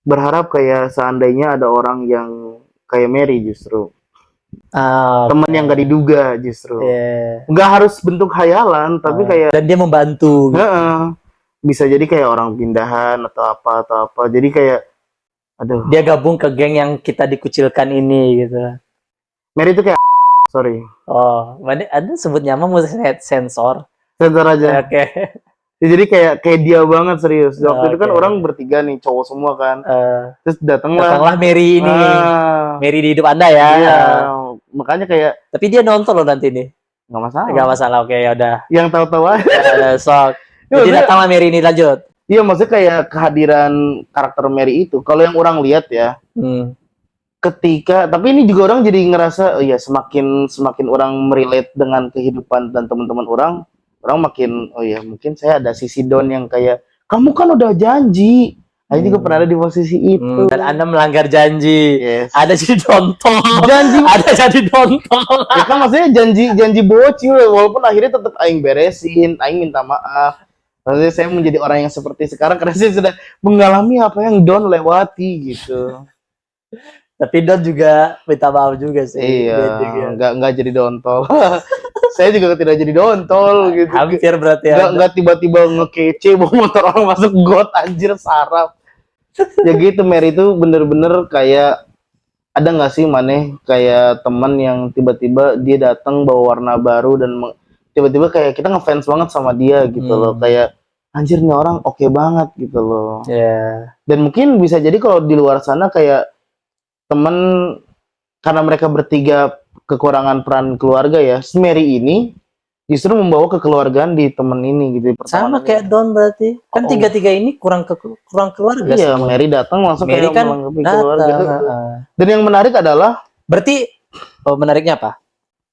Speaker 2: berharap kayak seandainya ada orang yang kayak Mary justru. Teman yang gak diduga justru. Nggak harus bentuk khayalan, tapi kayak
Speaker 1: dan dia membantu.
Speaker 2: Bisa jadi kayak orang pindahan atau apa. Jadi kayak aduh.
Speaker 1: Dia gabung ke geng yang kita dikucilkan ini gitu.
Speaker 2: Mary itu kayak sorry.
Speaker 1: Oh, ada sebut nama mau sensor.
Speaker 2: Sensor aja.
Speaker 1: Oke.
Speaker 2: Jadi kayak dia banget serius. Waktu itu kan orang bertiga nih, cowok semua kan. Terus datanglah
Speaker 1: Mary ini. Mary di hidup Anda ya.
Speaker 2: Iya. Makanya kayak
Speaker 1: tapi dia nonton loh nanti nih.
Speaker 2: Nggak masalah.
Speaker 1: Oke, ya udah.
Speaker 2: Yang tahu-tahu aja.
Speaker 1: Sok. Jadi datanglah Mary ini, lanjut.
Speaker 2: Iya, maksudnya kayak kehadiran karakter Mary itu. Kalau yang orang lihat ya. Ketika, tapi ini juga orang jadi ngerasa semakin orang merelate dengan kehidupan dan teman-teman orang makin mungkin saya ada sisi Don yang kayak kamu kan udah janji. Saya juga pernah ada di posisi itu.
Speaker 1: Dan Anda melanggar janji. Ada jadi dontol. Ada jadi dontol.
Speaker 2: Ya kan maksudnya janji bocil walaupun akhirnya tetap aing beresin, aing minta maaf. Maksudnya saya menjadi orang yang seperti sekarang karena saya sudah mengalami apa yang Don lewati gitu.
Speaker 1: Tapi Don juga minta maaf juga sih.
Speaker 2: Iya, nggak jadi dontol. Saya juga tidak jadi dontol gitu.
Speaker 1: Hampir berarti ya.
Speaker 2: Nggak tiba-tiba ngekece bawa motor orang masuk got, anjir sarap. Ya gitu, Mary itu bener-bener kayak ada nggak sih maneh kayak teman yang tiba-tiba dia datang bawa warna baru dan tiba-tiba kayak kita ngefans banget sama dia gitu loh, kayak anjir nih orang oke banget gitu loh. Dan mungkin bisa jadi kalau di luar sana kayak temen karena mereka bertiga kekurangan peran keluarga ya, Mary ini justru membawa kekeluargaan di temen ini gitu.
Speaker 1: Sama kayak Don berarti kan tiga-tiga ini kurang keluarga.
Speaker 2: Iya, Mary datang langsung
Speaker 1: Mary
Speaker 2: kayak
Speaker 1: kan
Speaker 2: keluarga. Dan yang menarik adalah
Speaker 1: berarti menariknya apa?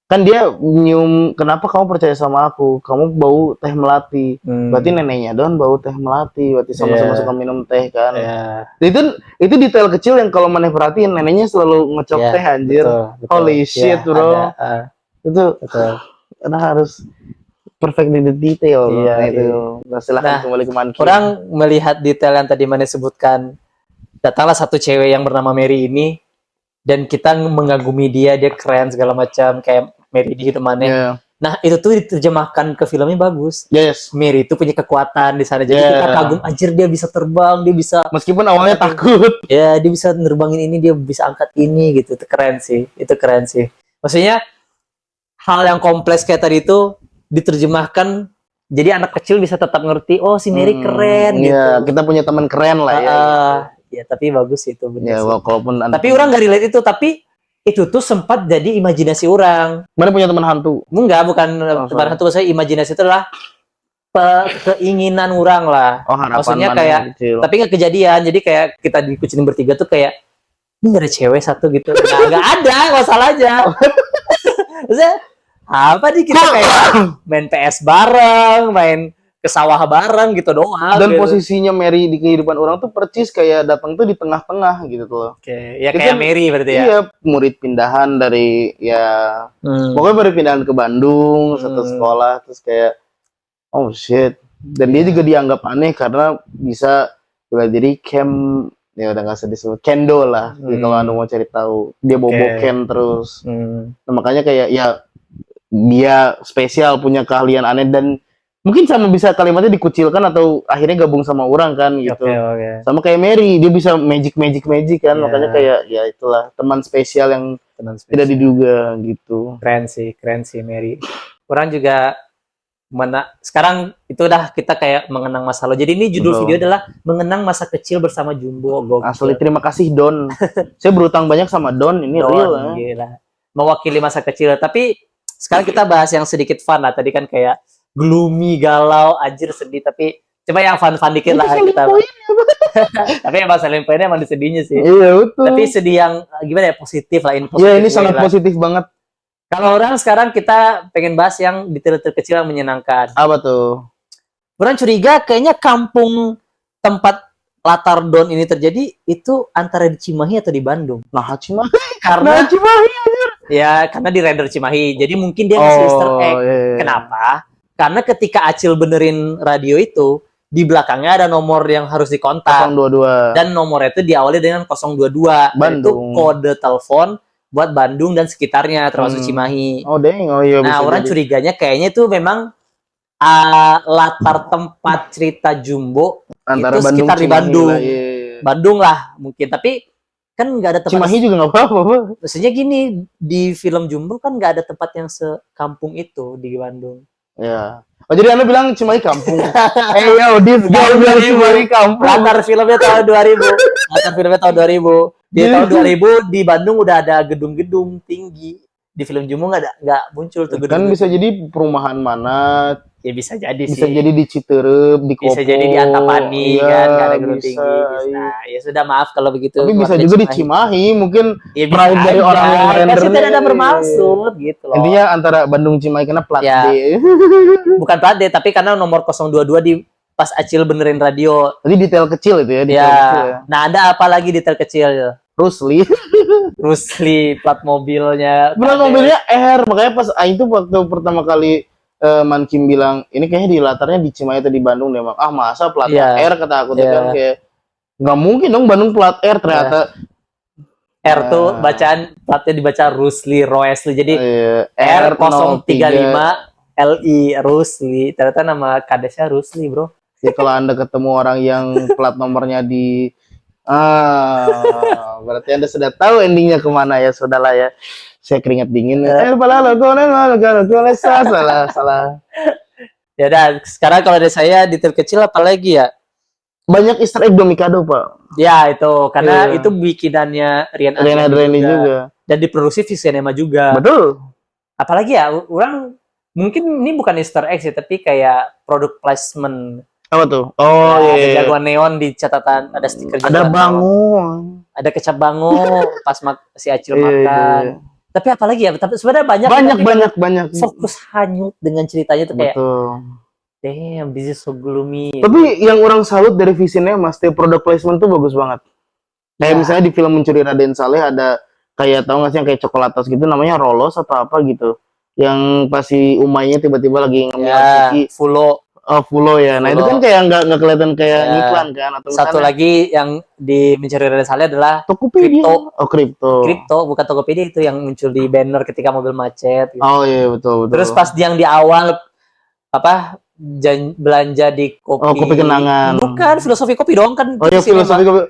Speaker 2: Kan dia nyium, kenapa kamu percaya sama aku? Kamu bau teh melati. Berarti neneknya Don bau teh melati. Berarti sama-sama suka minum teh kan. Itu detail kecil yang kalau maneh perhatiin neneknya selalu ngecok teh anjir.
Speaker 1: Betul.
Speaker 2: Holy shit, bro.
Speaker 1: Itu
Speaker 2: karena harus perfect di detail.
Speaker 1: Iya,
Speaker 2: itu. Nah, silahkan
Speaker 1: Nah,
Speaker 2: kembali ke Manki.
Speaker 1: Orang melihat detail yang tadi Mane sebutkan, datanglah satu cewek yang bernama Mary ini, dan kita mengagumi dia keren segala macam, kayak Mary di hidup Mane.
Speaker 2: Yeah.
Speaker 1: Nah, itu tuh diterjemahkan ke filmnya bagus.
Speaker 2: Yes.
Speaker 1: Mary itu punya kekuatan di sana, jadi kita kagum, anjir dia bisa terbang, dia bisa.
Speaker 2: Meskipun awalnya takut.
Speaker 1: Ya, dia bisa nerbangin ini, dia bisa angkat ini gitu. Itu keren sih. Maksudnya hal yang kompleks kayak tadi itu diterjemahkan, jadi anak kecil bisa tetap ngerti, oh si Mary keren gitu.
Speaker 2: Iya, kita punya teman keren lah ya.
Speaker 1: Ya, tapi bagus itu
Speaker 2: Ya,
Speaker 1: bener sih.
Speaker 2: walaupun
Speaker 1: Tapi orang nggak relate itu, tapi itu tuh sempat jadi imajinasi orang.
Speaker 2: Mana punya teman hantu?
Speaker 1: Enggak, bukan teman hantu, saya imajinasi itu adalah keinginan orang lah.
Speaker 2: Oh, harapan.
Speaker 1: Maksudnya kayak, tapi nggak kejadian. Jadi kayak kita di kucing bertiga tuh kayak, ini nggak ada cewek satu gitu. Nah, nggak ada masalahnya. Maksudnya apa nih, kita kayak main PS bareng, main ke sawah bareng gitu doang.
Speaker 2: Dan
Speaker 1: gitu.
Speaker 2: posisinya Mary di kehidupan orang tuh percis kayak datang tuh di tengah-tengah gitu tuh.
Speaker 1: Oke, ya kayak Mary berarti ya.
Speaker 2: Iya, murid pindahan dari pokoknya murid pindahan ke Bandung satu sekolah, terus kayak oh shit. Dan dia juga dianggap aneh karena bisa jadi ya udah nggak usah disebut kendo lah. Jadi kalau anu mau cari tahu, dia boboken terus. Nah, makanya kayak ya dia spesial, punya keahlian aneh, dan mungkin sama bisa kalimatnya dikucilkan atau akhirnya gabung sama orang kan gitu. Sama kayak Mary, dia bisa magic kan, makanya kayak ya itulah teman spesial yang tidak diduga gitu.
Speaker 1: Keren sih Mary. Orang juga sekarang itu udah kita kayak mengenang masa lalu. Jadi ini judul video adalah mengenang masa kecil bersama Jumbo.
Speaker 2: Asli terima kasih Don. Saya berutang banyak sama Don, ini real.
Speaker 1: Gila. Mewakili masa kecil. Tapi sekarang kita bahas yang sedikit fun lah. Tadi kan kayak gloomy, galau, anjir, sedih, tapi coba yang fun dikit lah kita. Tapi yang bahasa poinnya emang sedihnya sih.
Speaker 2: Iya, betul.
Speaker 1: Tapi sedih yang gimana ya, positif lah,
Speaker 2: Iya, ini sangat positif banget.
Speaker 1: Kalau orang sekarang kita pengen bahas yang detail-detail kecil yang menyenangkan.
Speaker 2: Apa tuh?
Speaker 1: Orang curiga kayaknya kampung tempat latar Don ini terjadi itu antara di Cimahi atau di Bandung.
Speaker 2: Nah, Cimahi.
Speaker 1: Karena
Speaker 2: Cimahi anjir.
Speaker 1: Ya, karena di render Cimahi. Jadi mungkin dia ngasih Easter egg.
Speaker 2: Iya.
Speaker 1: Kenapa? Karena ketika Acil benerin radio itu, di belakangnya ada nomor yang harus dikontak.
Speaker 2: 022.
Speaker 1: Dan nomornya itu diawali dengan 022. Dan itu kode telepon buat Bandung dan sekitarnya, termasuk Cimahi.
Speaker 2: Oh, deng. Oh, iya.
Speaker 1: Nah, orang curiganya kayaknya itu memang latar tempat cerita Jumbo
Speaker 2: antara
Speaker 1: itu
Speaker 2: Bandung,
Speaker 1: sekitar di Bandung.
Speaker 2: Lah, iya.
Speaker 1: Bandung lah mungkin. Tapi kan nggak ada tempat.
Speaker 2: Cimahi juga nggak apa-apa.
Speaker 1: Maksudnya gini, di film Jumbo kan nggak ada tempat yang sekampung itu di Bandung.
Speaker 2: Ya. Oh, jadi Anda bilang Cimahi kampung. Yo, this guy bilang Cimahi kampung.
Speaker 1: Latar filmnya tahun 2000. Di tahun 2000 di Bandung udah ada gedung-gedung tinggi. Di film Jumbo nggak muncul tuh gedung.
Speaker 2: Kan bisa jadi perumahan mana?
Speaker 1: Ya bisa jadi
Speaker 2: bisa
Speaker 1: sih.
Speaker 2: jadi di Citerep, di Kopo.
Speaker 1: Bisa jadi di Antapani, kan nggak ada gedung tinggi. Bisa. Ya sudah, maaf kalau begitu.
Speaker 2: Tapi bisa juga di Cimahi, mungkin
Speaker 1: ya,
Speaker 2: pride dari orang yang render.
Speaker 1: Pasti tidak ada bermaksud gitu loh.
Speaker 2: Intinya antara Bandung Cimahi karena plat D.
Speaker 1: Bukan plat D, tapi karena nomor 022 di pas Acil benerin radio.
Speaker 2: Jadi detail kecil itu ya, detail kecil ya.
Speaker 1: Nah, ada apa lagi detail kecil?
Speaker 2: Rusli,
Speaker 1: plat mobilnya.
Speaker 2: Plat mobilnya R, makanya pas itu waktu pertama kali Mankim bilang ini kayaknya di latarnya di Cimahi atau di Bandung deh, masa platnya R, kata aku kan kayak nggak mungkin dong Bandung plat R, ternyata
Speaker 1: R tuh bacaan platnya dibaca Rusli Roesli, jadi R035 LI Rusli, ternyata nama kadesnya Rusli, bro.
Speaker 2: Ya kalau Anda ketemu orang yang plat nomornya di berarti Anda sudah tahu endingnya kemana ya, sudahlah ya. Saya keringat dingin. Salah.
Speaker 1: Ya udah, sekarang kalau dari saya detail kecil apa lagi ya?
Speaker 2: Banyak Easter egg Domikado, Pak.
Speaker 1: Ya, itu karena itu bikinannya Rian
Speaker 2: Adriani juga.
Speaker 1: Dan diproduksi Visinema juga.
Speaker 2: Betul.
Speaker 1: Apalagi ya, orang mungkin ini bukan Easter egg sih, tapi kayak product placement.
Speaker 2: Apa tuh? Oh
Speaker 1: iya. Ada jagoan neon di catatan, ada stiker
Speaker 2: jagoan. Ada bango.
Speaker 1: Ada kecap bango pas si Acil makan. Tapi apalagi ya? Tapi sebenarnya banyak. Fokus hanyut dengan ceritanya tuh kayak.
Speaker 2: Betul.
Speaker 1: Damn, this is so gloomy.
Speaker 2: Tapi yang orang salut dari Visinema, setiap product placement tuh bagus banget. Kayak misalnya di film Mencuri Raden Saleh ada kayak, tahu nggak sih yang kayak coklatos gitu, namanya Rolos atau apa gitu. yang pasti Umaynya tiba-tiba lagi ngemil
Speaker 1: Ya,
Speaker 2: Kiki.
Speaker 1: Fulo.
Speaker 2: Oh, Fulo ya. Nah, itu
Speaker 1: Fulo.
Speaker 2: kan kayak nggak kelihatan kayak
Speaker 1: Ya.
Speaker 2: iklan kan atau
Speaker 1: Satu
Speaker 2: misalnya
Speaker 1: lagi yang di Mencuri Raden Saleh adalah
Speaker 2: Tokopedia.
Speaker 1: Kripto.
Speaker 2: Oh, kripto.
Speaker 1: Kripto, bukan Tokopedia, itu yang muncul di banner ketika mobil macet gitu.
Speaker 2: Oh iya, betul betul.
Speaker 1: Terus pas yang di awal apa belanja di kopi.
Speaker 2: Oh, kopi kenangan.
Speaker 1: Bukan, Filosofi Kopi dong kan.
Speaker 2: Oh iya, Filosofi Kopi.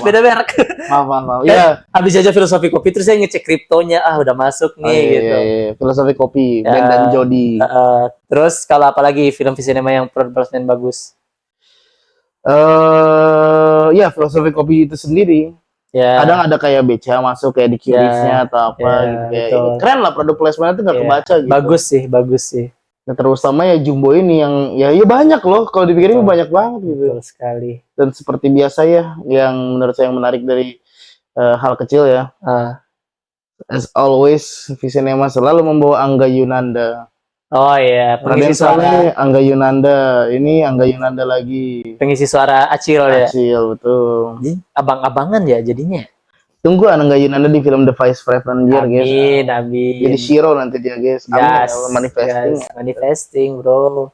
Speaker 1: Beda merek.
Speaker 2: Maaf.
Speaker 1: Ya, habis aja Filosofi Kopi terus saya ngecek kriptonya, udah masuk nih gitu.
Speaker 2: Iya. Filosofi Kopi,
Speaker 1: Ya,
Speaker 2: Ben dan Jody.
Speaker 1: Terus kalau apalagi film Visinema yang production bagus?
Speaker 2: Ya Filosofi Kopi itu sendiri.
Speaker 1: Ya.
Speaker 2: Kadang ada kayak beca masuk kayak di Curious-nya atau apa gitu kayak
Speaker 1: betul.
Speaker 2: keren lah produk placement itu nggak kebaca gitu.
Speaker 1: Bagus sih.
Speaker 2: Nah, terutama ya Jumbo ini yang ya banyak loh kalau dipikirin banyak banget gitu.
Speaker 1: Betul sekali.
Speaker 2: Dan seperti biasa ya yang menurut saya yang menarik dari hal kecil ya. As always Visinema selalu membawa Angga Yunanda.
Speaker 1: Oh iya,
Speaker 2: Raden Saleh, Angga Yunanda. Ini Angga Yunanda lagi.
Speaker 1: Pengisi suara Acil ya.
Speaker 2: Acil, betul.
Speaker 1: Abang-abangan ya jadinya.
Speaker 2: Tunggu Angga Yunanda di film The Vice President guys.
Speaker 1: Amin.
Speaker 2: Jadi Shiro nanti dia guys. Amin. Manifesting.
Speaker 1: Manifesting, bro.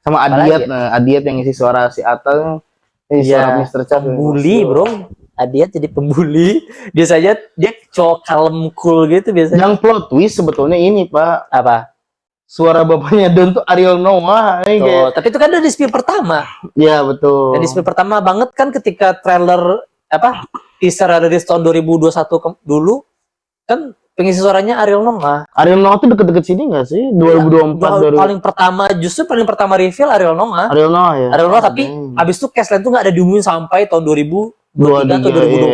Speaker 2: Sama Adiat, Adiat yang isi suara si Atal. Suara Mr. Chat.
Speaker 1: Pembuli, bro. Adiat jadi pembuli. Biasanya dia cowok kalem cool gitu biasanya.
Speaker 2: Yang plot twist sebetulnya ini, Pak.
Speaker 1: Apa?
Speaker 2: Suara bapaknya Don tuh Ariel Noah.
Speaker 1: Kayak... Tapi itu kan udah di spill pertama.
Speaker 2: Iya, betul.
Speaker 1: Dan di spill pertama banget kan ketika trailer teaser ada di tahun 2021 dulu kan pengisi suaranya Ariel Noah.
Speaker 2: Ariel Noah tuh deket-deket sini nggak sih? 2024
Speaker 1: paling pertama reveal Ariel Noah.
Speaker 2: Ariel Noah ya.
Speaker 1: Ariel Noah tapi abis itu cast lain tuh nggak ada diumumin sampai tahun 2023 atau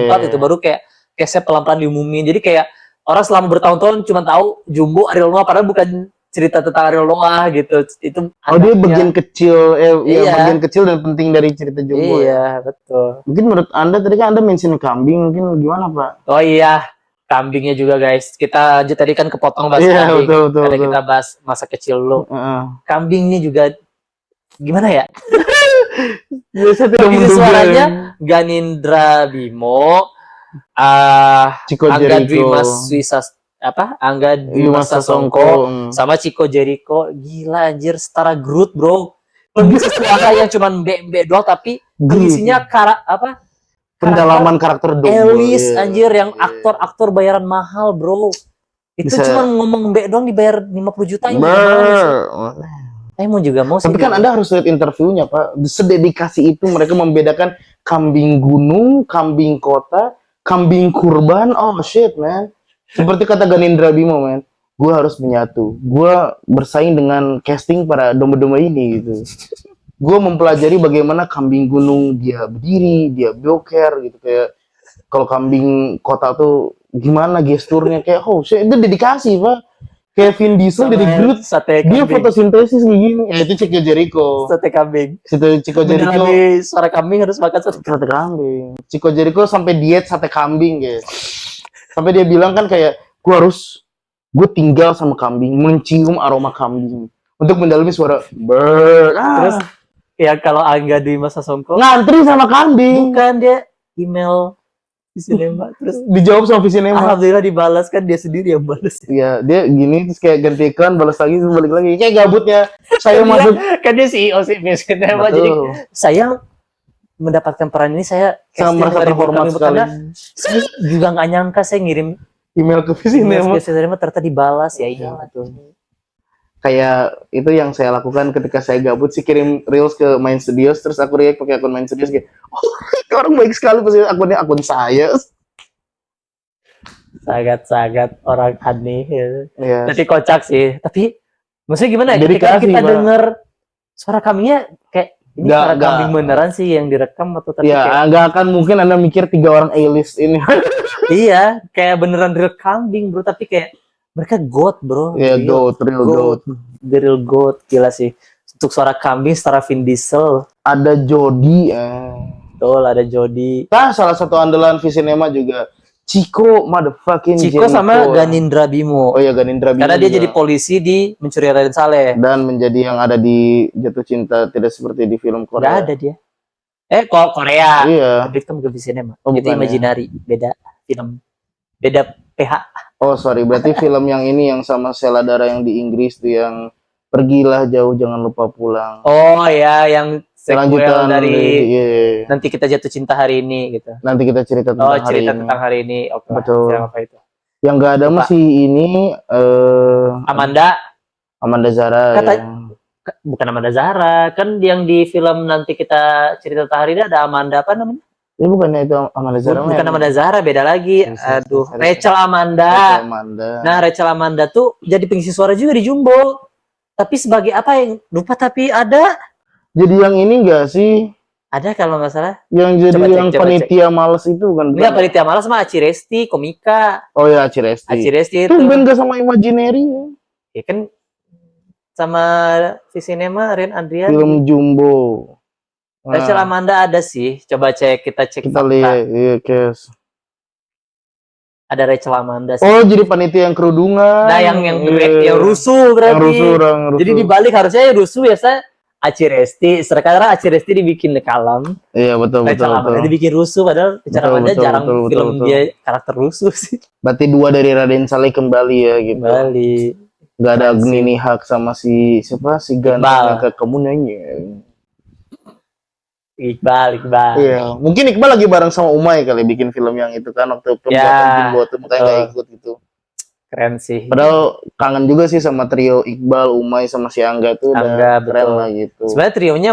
Speaker 1: 2024 itu baru kayak castnya pelan-pelan diumumin. Jadi kayak orang selama bertahun-tahun cuma tahu Jumbo Ariel Noah padahal bukan cerita tentang Ariel Noah gitu. Itu
Speaker 2: dia bagian kecil, bagian kecil dan penting dari cerita Jumbo.
Speaker 1: Iya, betul.
Speaker 2: Mungkin menurut Anda tadi kan Anda mention kambing, mungkin gimana, Pak?
Speaker 1: Oh iya, kambingnya juga guys. Kita aja tadi kan kepotong bahas kambing. Betul. Kita bahas masa kecil lu. Kambingnya juga gimana ya?
Speaker 2: Biasa tidak menduga.
Speaker 1: Suaranya Ganindra Bimo, Angga Dwi Mas Sasongko sama Chico Jericho. Gila anjir, setara Groot, bro. Pengisi suara yang cuman mbek doang tapi pengisinya
Speaker 2: pendalaman karakter dong.
Speaker 1: Elis anjir yang aktor bayaran mahal, bro. Itu cuma ngomong mbek doang dibayar 50 juta mau juga mau sih.
Speaker 2: Tapi kan Anda harus lihat interviewnya, Pak. Sededikasi itu mereka membedakan kambing gunung, kambing kota, kambing kurban. Oh shit, man. Seperti kata Ganindra Bimo, man, gue harus menyatu. Gue bersaing dengan casting para domba-domba ini gitu. Gue mempelajari bagaimana kambing gunung dia berdiri, dia boker gitu kayak. Kalau kambing kota tuh gimana gesturnya kayak shit, itu dedikasi, Pak. Kayak Vin Diesel dari Groot, dia fotosintesis kayak gini. Ya itu Chico Jericho.
Speaker 1: Sate kambing.
Speaker 2: Chico Jericho.
Speaker 1: Suara kambing harus makan sate
Speaker 2: kambing. Chico Jericho sampai diet sate kambing, guys. Sampai dia bilang kan kayak gue tinggal sama kambing, mencium aroma kambing untuk mendalami suara
Speaker 1: Terus ya kalau Angga Dwi Mas Sasongko
Speaker 2: ngantri sama kambing.
Speaker 1: Bukan, dia email Visinema terus
Speaker 2: dijawab sama Visinema.
Speaker 1: Alhamdulillah dibalas, kan dia sendiri yang balas.
Speaker 2: Iya, dia gini terus kayak ganti iklan, balas lagi terus balik lagi. Kayak gabutnya. Saya masuk
Speaker 1: kan dia CEO sih Visinema, jadi saya mendapatkan peran ini saya
Speaker 2: merasa terhormat sekali.
Speaker 1: Saya juga nggak nyangka saya ngirim
Speaker 2: email ke Visinema
Speaker 1: ternyata dibalas ya. Iya,
Speaker 2: kayak itu yang saya lakukan ketika saya gabut sih, kirim reels ke Main Studios terus aku react pakai akun Main Studios kayak orang baik sekali pasti akun saya. Sangat
Speaker 1: orang aneh
Speaker 2: ya.
Speaker 1: Tapi kocak sih. Tapi maksudnya gimana ya? Ketika kita denger suara kambingnya kayak ini suara kambing beneran sih yang direkam atau tapi
Speaker 2: ya nggak akan mungkin Anda mikir 3 orang A-list ini.
Speaker 1: Iya, kayak beneran real kambing, bro, tapi kayak mereka goat, bro.
Speaker 2: Iya, real goat.
Speaker 1: The real goat, gila sih. Untuk suara kambing setara Vin Diesel.
Speaker 2: Ada Jody.
Speaker 1: Betul, ada Jody.
Speaker 2: Nah, salah satu andalan Visinema juga Chico
Speaker 1: sama Ganindra Bimo.
Speaker 2: Oh iya, Ganindra Bimo.
Speaker 1: Karena dia jadi polisi di Mencuri Raden Saleh.
Speaker 2: Dan menjadi yang ada di Jatuh Cinta tidak seperti di film Korea.
Speaker 1: Nggak ada dia. Korea.
Speaker 2: Iya.
Speaker 1: Tapi kan bukan Visinema.
Speaker 2: Oh,
Speaker 1: itu Imaginary. Beda film. Beda PH.
Speaker 2: Oh sorry, berarti film yang ini yang sama Sheila Dara yang di Inggris tuh yang Pergilah Jauh Jangan Lupa Pulang.
Speaker 1: Oh ya, yang sequel
Speaker 2: Lanjutan
Speaker 1: dari
Speaker 2: iya.
Speaker 1: Nanti Kita Jatuh Cinta Hari Ini gitu.
Speaker 2: Nanti kita cerita
Speaker 1: Oh,
Speaker 2: tentang hari
Speaker 1: cerita
Speaker 2: ini.
Speaker 1: tentang hari ini. Oke,
Speaker 2: Betul.
Speaker 1: siapa itu?
Speaker 2: Yang nggak ada
Speaker 1: Lupa.
Speaker 2: masih ini Amanda Zara
Speaker 1: Kata,
Speaker 2: ya.
Speaker 1: bukan Amanda Zahra, kan yang di film Nanti Kita Cerita Tentang Hari Ini ada Amanda apa namanya?
Speaker 2: Ini bukannya itu Amanda Zara
Speaker 1: Bukan Amanda Zahra, beda lagi. Aduh, Rachel Amanda.
Speaker 2: Rachel Amanda.
Speaker 1: Nah, Rachel Amanda tuh jadi pengisi suara juga di Jumbo. Tapi sebagai apa yang lupa, tapi ada.
Speaker 2: Jadi yang ini enggak sih?
Speaker 1: Ada kalau nggak salah.
Speaker 2: Yang jadi yang panitia males itu kan?
Speaker 1: Enggak, panitia malas sama Aci Resti, komika.
Speaker 2: Oh ya, Aci Resti.
Speaker 1: Aci Resti itu.
Speaker 2: Tumben gak sama Imaginary ya?
Speaker 1: Ya kan sama Visinema, Ren Andrian.
Speaker 2: Film Jumbo.
Speaker 1: Rachel Amanda ada sih. Coba kita cek
Speaker 2: kita lihat, iya, guys.
Speaker 1: Ada Rachel Amanda sih.
Speaker 2: Oh, jadi panitia yang kerudungan.
Speaker 1: Nah, yang rusuh berarti.
Speaker 2: Yang rusuh.
Speaker 1: Jadi dibalik harusnya rusuh biasa Aci Resti. Sekarang Aci Resti dibikin kalem.
Speaker 2: Iya, betul.
Speaker 1: Rachel Amanda dibikin rusuh, padahal Rachel Amanda jarang film dia karakter rusuh sih.
Speaker 2: Berarti 2 dari Raden Saleh kembali ya gitu.
Speaker 1: Kembali.
Speaker 2: Gak ada Nini Hak sama si siapa si ganteng ke kemunanya.
Speaker 1: Iqbal.
Speaker 2: Iya, mungkin Iqbal lagi bareng sama Umay kali bikin film yang itu kan waktu pembuatan Jumbo tuh makanya nggak ikut gitu.
Speaker 1: Keren sih.
Speaker 2: Padahal kangen juga sih sama trio Iqbal, Umay sama si Angga tuh udah keren lah gitu.
Speaker 1: Sebenarnya trionya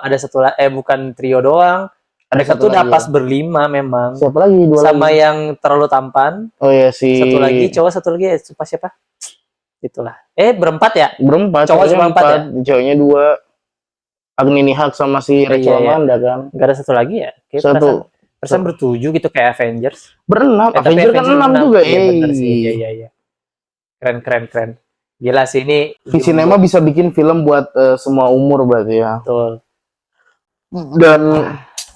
Speaker 1: ada satu bukan trio doang. Ada satu udah pas berlima memang.
Speaker 2: Siapa lagi?
Speaker 1: Sama yang terlalu tampan.
Speaker 2: Oh ya si.
Speaker 1: Satu lagi cowok, satu lagi siapa? Itulah. Berempat ya?
Speaker 2: Berempat.
Speaker 1: Cowok cuma 4 ya?
Speaker 2: Cowoknya 2. Agni Hak sama si Rachel Amanda kan.
Speaker 1: Gak ada satu lagi ya?
Speaker 2: Satu.
Speaker 1: Persen bertujuh gitu kayak Avengers.
Speaker 2: Berenam. Avengers kan 6 juga.
Speaker 1: Iya. Keren. Gila sih ini.
Speaker 2: Visinema bisa bikin film buat semua umur berarti ya.
Speaker 1: Betul.
Speaker 2: Dan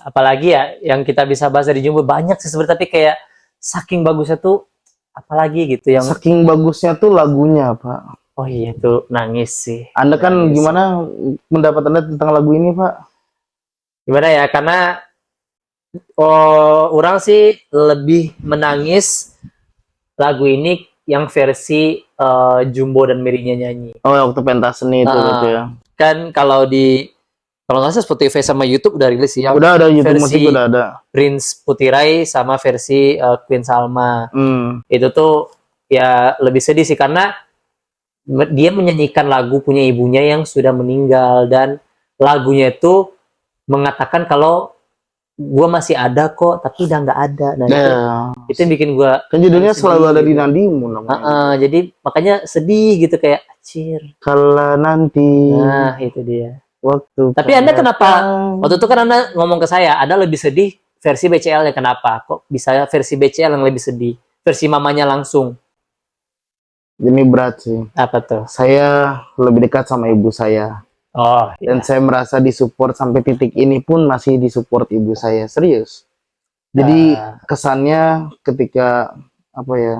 Speaker 1: apalagi ya yang kita bisa bahas dari Jumbo banyak sih sebenarnya, tapi kayak saking bagusnya tuh apalagi gitu yang.
Speaker 2: Saking bagusnya tuh lagunya, Pak.
Speaker 1: Oh iya tuh nangis sih.
Speaker 2: Anda kan nangis. Gimana pendapat Anda tentang lagu ini, Pak?
Speaker 1: Gimana ya? Karena orang sih lebih menangis lagu ini yang versi Jumbo dan Merinya nyanyi.
Speaker 2: Oh, waktu pentas seni itu gitu ya.
Speaker 1: Kan kalau nggak salah Spotify sama YouTube udah rilis ya.
Speaker 2: Udah ada YouTube musik udah ada.
Speaker 1: Prince Putirai sama versi Queen Salma. Itu tuh ya lebih sedih sih karena dia menyanyikan lagu punya ibunya yang sudah meninggal dan lagunya itu mengatakan kalau gue masih ada kok tapi udah nggak ada. Nah itu yang bikin gue
Speaker 2: kan judulnya selalu ada di Nandimu namanya.
Speaker 1: Jadi makanya sedih gitu kayak acir
Speaker 2: kalau nanti.
Speaker 1: Nah itu dia
Speaker 2: waktu.
Speaker 1: Tapi Anda kenapa waktu itu kan Anda ngomong ke saya Anda lebih sedih versi BCL ya, kenapa kok bisa versi BCL yang lebih sedih versi mamanya langsung?
Speaker 2: Ini berat sih.
Speaker 1: Apa tuh?
Speaker 2: Saya lebih dekat sama ibu saya.
Speaker 1: Oh,
Speaker 2: dan saya merasa disupport sampai titik ini pun masih disupport ibu saya, serius. Jadi kesannya ketika apa ya?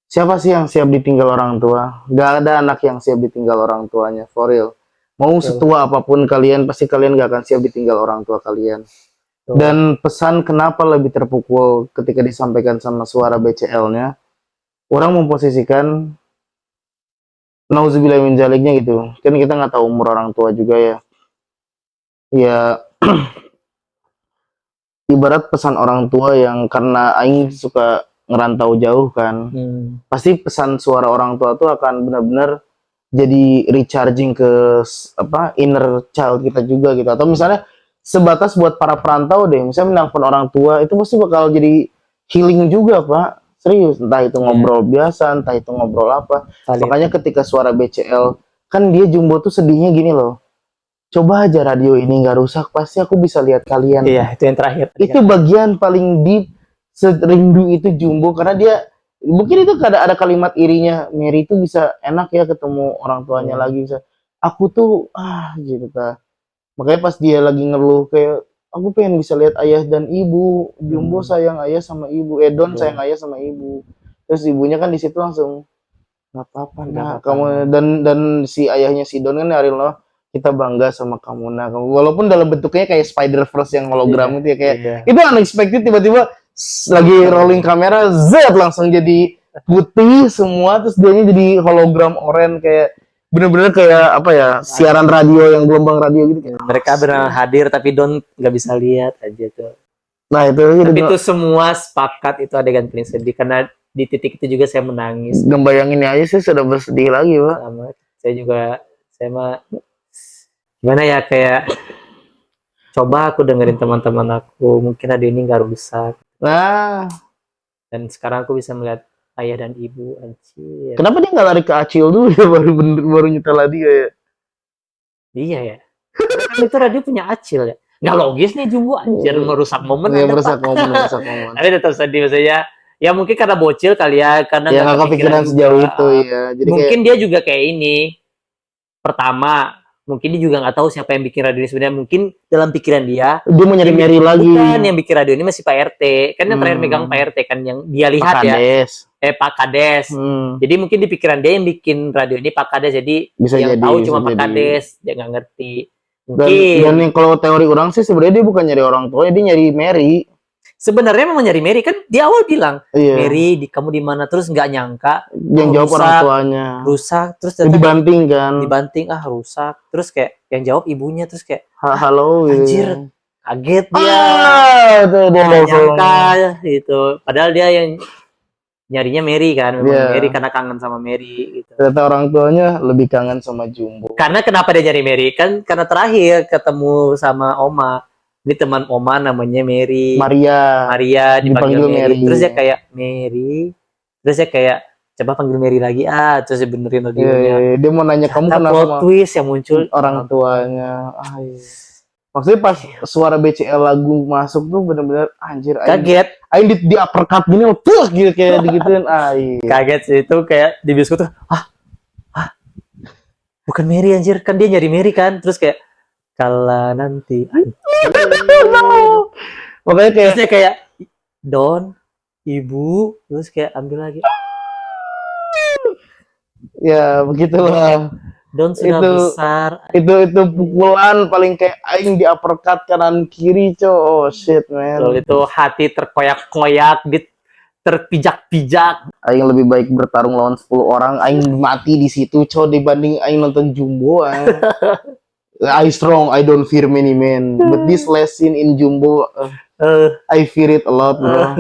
Speaker 2: Siapa sih yang siap ditinggal orang tua? Gak ada anak yang siap ditinggal orang tuanya, for real. Mau setua apapun kalian, pasti kalian gak akan siap ditinggal orang tua kalian. Dan pesan kenapa lebih terpukul ketika disampaikan sama suara BCL-nya. Orang memposisikan nauzubillah min zaliknya gitu. Kan kita nggak tahu umur orang tua juga ya. Ya ibarat pesan orang tua yang karena aing suka ngerantau jauh kan. Pasti pesan suara orang tua tuh akan benar-benar jadi recharging ke inner child kita juga gitu. Atau misalnya sebatas buat para perantau deh, misalnya menelpon orang tua itu pasti bakal jadi healing juga, Pak. Serius, entah itu ngobrol biasa, entah itu ngobrol apa. Makanya ketika suara BCL, kan dia Jumbo tuh sedihnya gini loh. Coba aja radio ini nggak rusak, pasti aku bisa lihat kalian.
Speaker 1: Iya, itu yang terakhir.
Speaker 2: Itu bagian paling deep, serindu itu Jumbo, karena dia, mungkin itu ada kalimat irinya, Mary itu bisa enak ya ketemu orang tuanya lagi. Bisa. Aku tuh, gitu kan. Makanya pas dia lagi ngeluh kayak, aku pengen bisa lihat ayah dan ibu. Jumbo sayang ayah sama ibu. Don sayang ayah sama ibu. Terus ibunya kan di situ langsung nggak apa-apa nah kamu dan si ayahnya si Don kan Ariel loh, kita bangga sama kamu nah. Walaupun dalam bentuknya kayak Spider-Verse yang hologram itu ya kayak itu unexpected tiba-tiba lagi rolling kamera Z langsung jadi putih semua, terus dianya jadi hologram oranye kayak bener-bener kayak apa ya, siaran radio yang gelombang radio gitu kayak.
Speaker 1: Mereka benar hadir tapi Don nggak bisa lihat aja tuh.
Speaker 2: Nah itu
Speaker 1: Tapi itu semua sepakat itu adegan paling sedih karena di titik itu juga saya menangis.
Speaker 2: Ngebayanginnya aja sih sudah bersedih lagi, Pak.
Speaker 1: Sama saya juga, saya mah gimana ya, kayak coba aku dengerin teman-teman aku, mungkin radio ini nggak rusak.
Speaker 2: Nah,
Speaker 1: Dan sekarang aku bisa melihat ayah dan ibu, anjir.
Speaker 2: kenapa dia nggak lari ke Acil dulu ya baru nyetel dia ya?
Speaker 1: Iya ya. Kan itu radio punya Acil ya. Nggak logis nih Jumbo, anjir, merusak momen.
Speaker 2: Iya,
Speaker 1: Anda,
Speaker 2: merusak
Speaker 1: Pak.
Speaker 2: momen.
Speaker 1: Tapi tetap sedih maksudnya. Ya mungkin karena bocil kali ya, karena
Speaker 2: Ya
Speaker 1: nggak
Speaker 2: nggak kepikiran
Speaker 1: juga.
Speaker 2: sejauh itu ya. Jadi
Speaker 1: Mungkin dia juga kayak ini. Pertama, mungkin dia juga nggak tahu siapa yang bikin radio ini sebenarnya. Mungkin dalam pikiran dia,
Speaker 2: dia mau nyari Mary lagi.
Speaker 1: bukan yang bikin radio ini masih Pak RT. Kan yang terakhir megang Pak RT kan yang dia lihat
Speaker 2: Pak
Speaker 1: ya.
Speaker 2: Kades.
Speaker 1: Pak Kades. Jadi mungkin di pikiran dia yang bikin radio ini Pak Kades. Jadi
Speaker 2: Bisa
Speaker 1: yang
Speaker 2: jadi,
Speaker 1: tahu
Speaker 2: bisa
Speaker 1: cuma Pak
Speaker 2: jadi.
Speaker 1: Kades. Dia nggak ngerti.
Speaker 2: Dan
Speaker 1: Mungkin.
Speaker 2: yang kalau teori orang sih sebenarnya dia bukan nyari orang tua, dia nyari Mary.
Speaker 1: Sebenarnya memang nyari Mary, kan di awal bilang,
Speaker 2: Iya.
Speaker 1: Mary, kamu di mana? Terus nggak nyangka
Speaker 2: Yang jawab
Speaker 1: rusak,
Speaker 2: orang tuanya.
Speaker 1: rusak, terus
Speaker 2: Jadi dibanting kan.
Speaker 1: dibanting, rusak, terus kayak yang jawab ibunya, terus kayak
Speaker 2: Halo gitu.
Speaker 1: anjir, kaget dia,
Speaker 2: Itu dia
Speaker 1: nggak
Speaker 2: langsung.
Speaker 1: nyangka gitu. Padahal dia yang nyarinya Mary kan, memang
Speaker 2: Iya.
Speaker 1: Mary karena kangen sama Mary gitu.
Speaker 2: Ternyata orang tuanya lebih kangen sama Jumbo.
Speaker 1: Karena kenapa dia nyari Mary? Kan karena terakhir ketemu sama Oma. Ini teman Oma namanya Mary. Maria dipanggil Mary. Terus dia kayak Mary. Terus dia kayak coba panggil Mary lagi terus dia benerin audionya.
Speaker 2: Iya, dia mau nanya kamu kenapa
Speaker 1: plot twist yang muncul
Speaker 2: orang tuanya. Iya. Maksudnya pas suara BCL lagu masuk tuh bener-bener anjir.
Speaker 1: Kaget.
Speaker 2: Aing di uppercut gini tuh gitu kayak digituin. Iya.
Speaker 1: Kaget sih itu, kayak di bioskop tuh. Bukan Mary anjir, kan dia nyari Mary kan. Terus kayak kala nanti.
Speaker 2: Makanya kayak
Speaker 1: Terusnya kayak Don, ibu, terus kayak ambil lagi.
Speaker 2: ya begitulah.
Speaker 1: Don sudah besar.
Speaker 2: Itu pukulan paling kayak aing di uppercut kanan kiri, oh shit man.
Speaker 1: Lalu itu hati terkoyak-koyak, terpijak-pijak.
Speaker 2: Aing lebih baik bertarung lawan 10 orang, aing mati di situ dibanding aing nonton Jumbo. I strong, I don't fear many men, but this last scene in Jumbo, I fear it a lot, bro.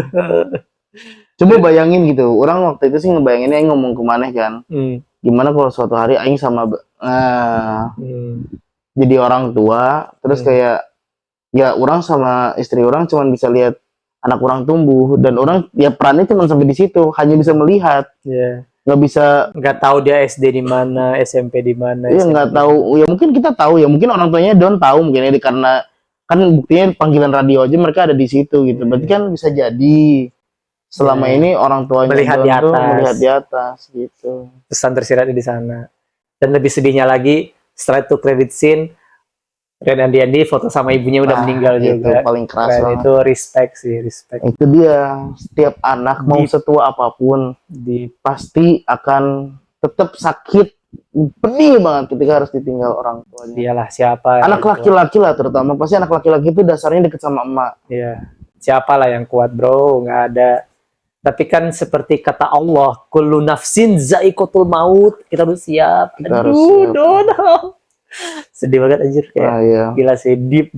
Speaker 2: Coba bayangin gitu, orang waktu itu sih ngebayanginnya aing ngomong kemana kan. Gimana kalau suatu hari aing sama jadi orang tua, terus kayak ya orang sama istri orang cuman bisa lihat anak orang tumbuh, dan orang ya perannya cuma sampai di situ, hanya bisa melihat. Nggak
Speaker 1: tahu dia SD di mana, SMP di mana.
Speaker 2: Iya, nggak tahu. Ya mungkin kita tahu ya, mungkin orang tuanya Don tahu mungkin ya, karena kan buktinya panggilan radio aja mereka ada di situ gitu. Berarti kan bisa jadi selama ini orang tuanya
Speaker 1: melihat
Speaker 2: Don
Speaker 1: di atas.
Speaker 2: tuh melihat di atas gitu.
Speaker 1: Pesan tersirat di sana. Dan lebih sedihnya lagi, setelah itu credit scene, Ren Andi foto sama ibunya udah meninggal juga.
Speaker 2: Itu paling keras
Speaker 1: banget. Itu respect.
Speaker 2: Itu dia, setiap anak mau setua apapun pasti akan tetap sakit, pedih banget ketika harus ditinggal orang tuanya.
Speaker 1: Dialah siapa.
Speaker 2: Anak laki-laki lah terutama, pasti anak laki-laki itu dasarnya deket sama emak.
Speaker 1: Iya. Siapalah yang kuat, bro? Nggak ada. Tapi kan seperti kata Allah, kullu nafsin za'iqatul maut. Kita harus siap. Aduh, sedih banget anjir, kayak gila sih, deep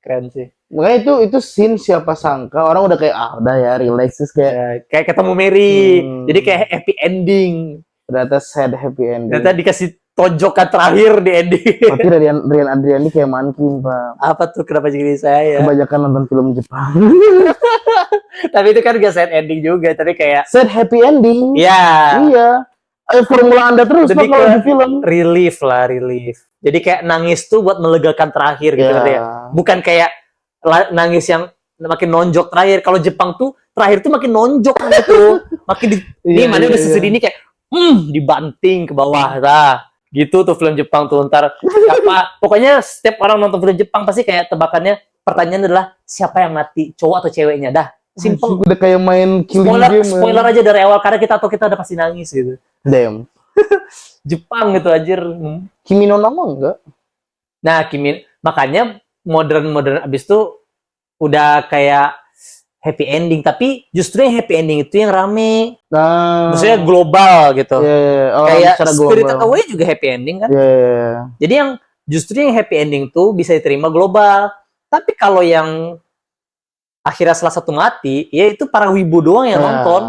Speaker 1: keren sih.
Speaker 2: Makanya itu scene siapa sangka orang udah kayak udah ya relax, terus
Speaker 1: kayak ketemu Mary, jadi kayak happy ending.
Speaker 2: Ternyata sad happy ending.
Speaker 1: Ternyata dikasih tojokan terakhir di ending.
Speaker 2: Tapi Rian Adriani kayak mankin, Pak.
Speaker 1: Apa tuh, kenapa jadi saya?
Speaker 2: Kebanyakan nonton film Jepang.
Speaker 1: Tapi itu kan gak sad ending juga, tapi kayak
Speaker 2: sad happy ending. Iya. Formula Anda terus
Speaker 1: lebih
Speaker 2: kalau di film.
Speaker 1: Relief. Jadi kayak nangis tuh buat melegakan terakhir gitu ya. Bukan kayak nangis yang makin nonjok terakhir. Kalau Jepang tuh terakhir tuh makin nonjok gitu. Makin ini mana udah sesedih ini kayak dibanting ke bawah gitu tuh film Jepang tuh. Ntar siapa, pokoknya setiap orang nonton film Jepang pasti kayak tebakannya, pertanyaan adalah siapa yang mati, cowok atau ceweknya. Simple.
Speaker 2: Udah kayak main killing game.
Speaker 1: Spoiler aja dari awal, karena kita udah pasti nangis gitu.
Speaker 2: Damn.
Speaker 1: Jepang gitu anjir.
Speaker 2: Kimi no Na Ma enggak?
Speaker 1: Nah, makanya modern abis itu udah kayak happy ending, tapi justru yang happy ending itu yang rame.
Speaker 2: Nah,
Speaker 1: Maksudnya global gitu.
Speaker 2: Oh,
Speaker 1: kayak
Speaker 2: secara
Speaker 1: Spirited
Speaker 2: global.
Speaker 1: Away juga happy ending kan.
Speaker 2: Yeah.
Speaker 1: Jadi yang justru yang happy ending tuh bisa diterima global. Tapi kalau yang akhirnya salah satu mati, ya itu para wibu doang yang nonton.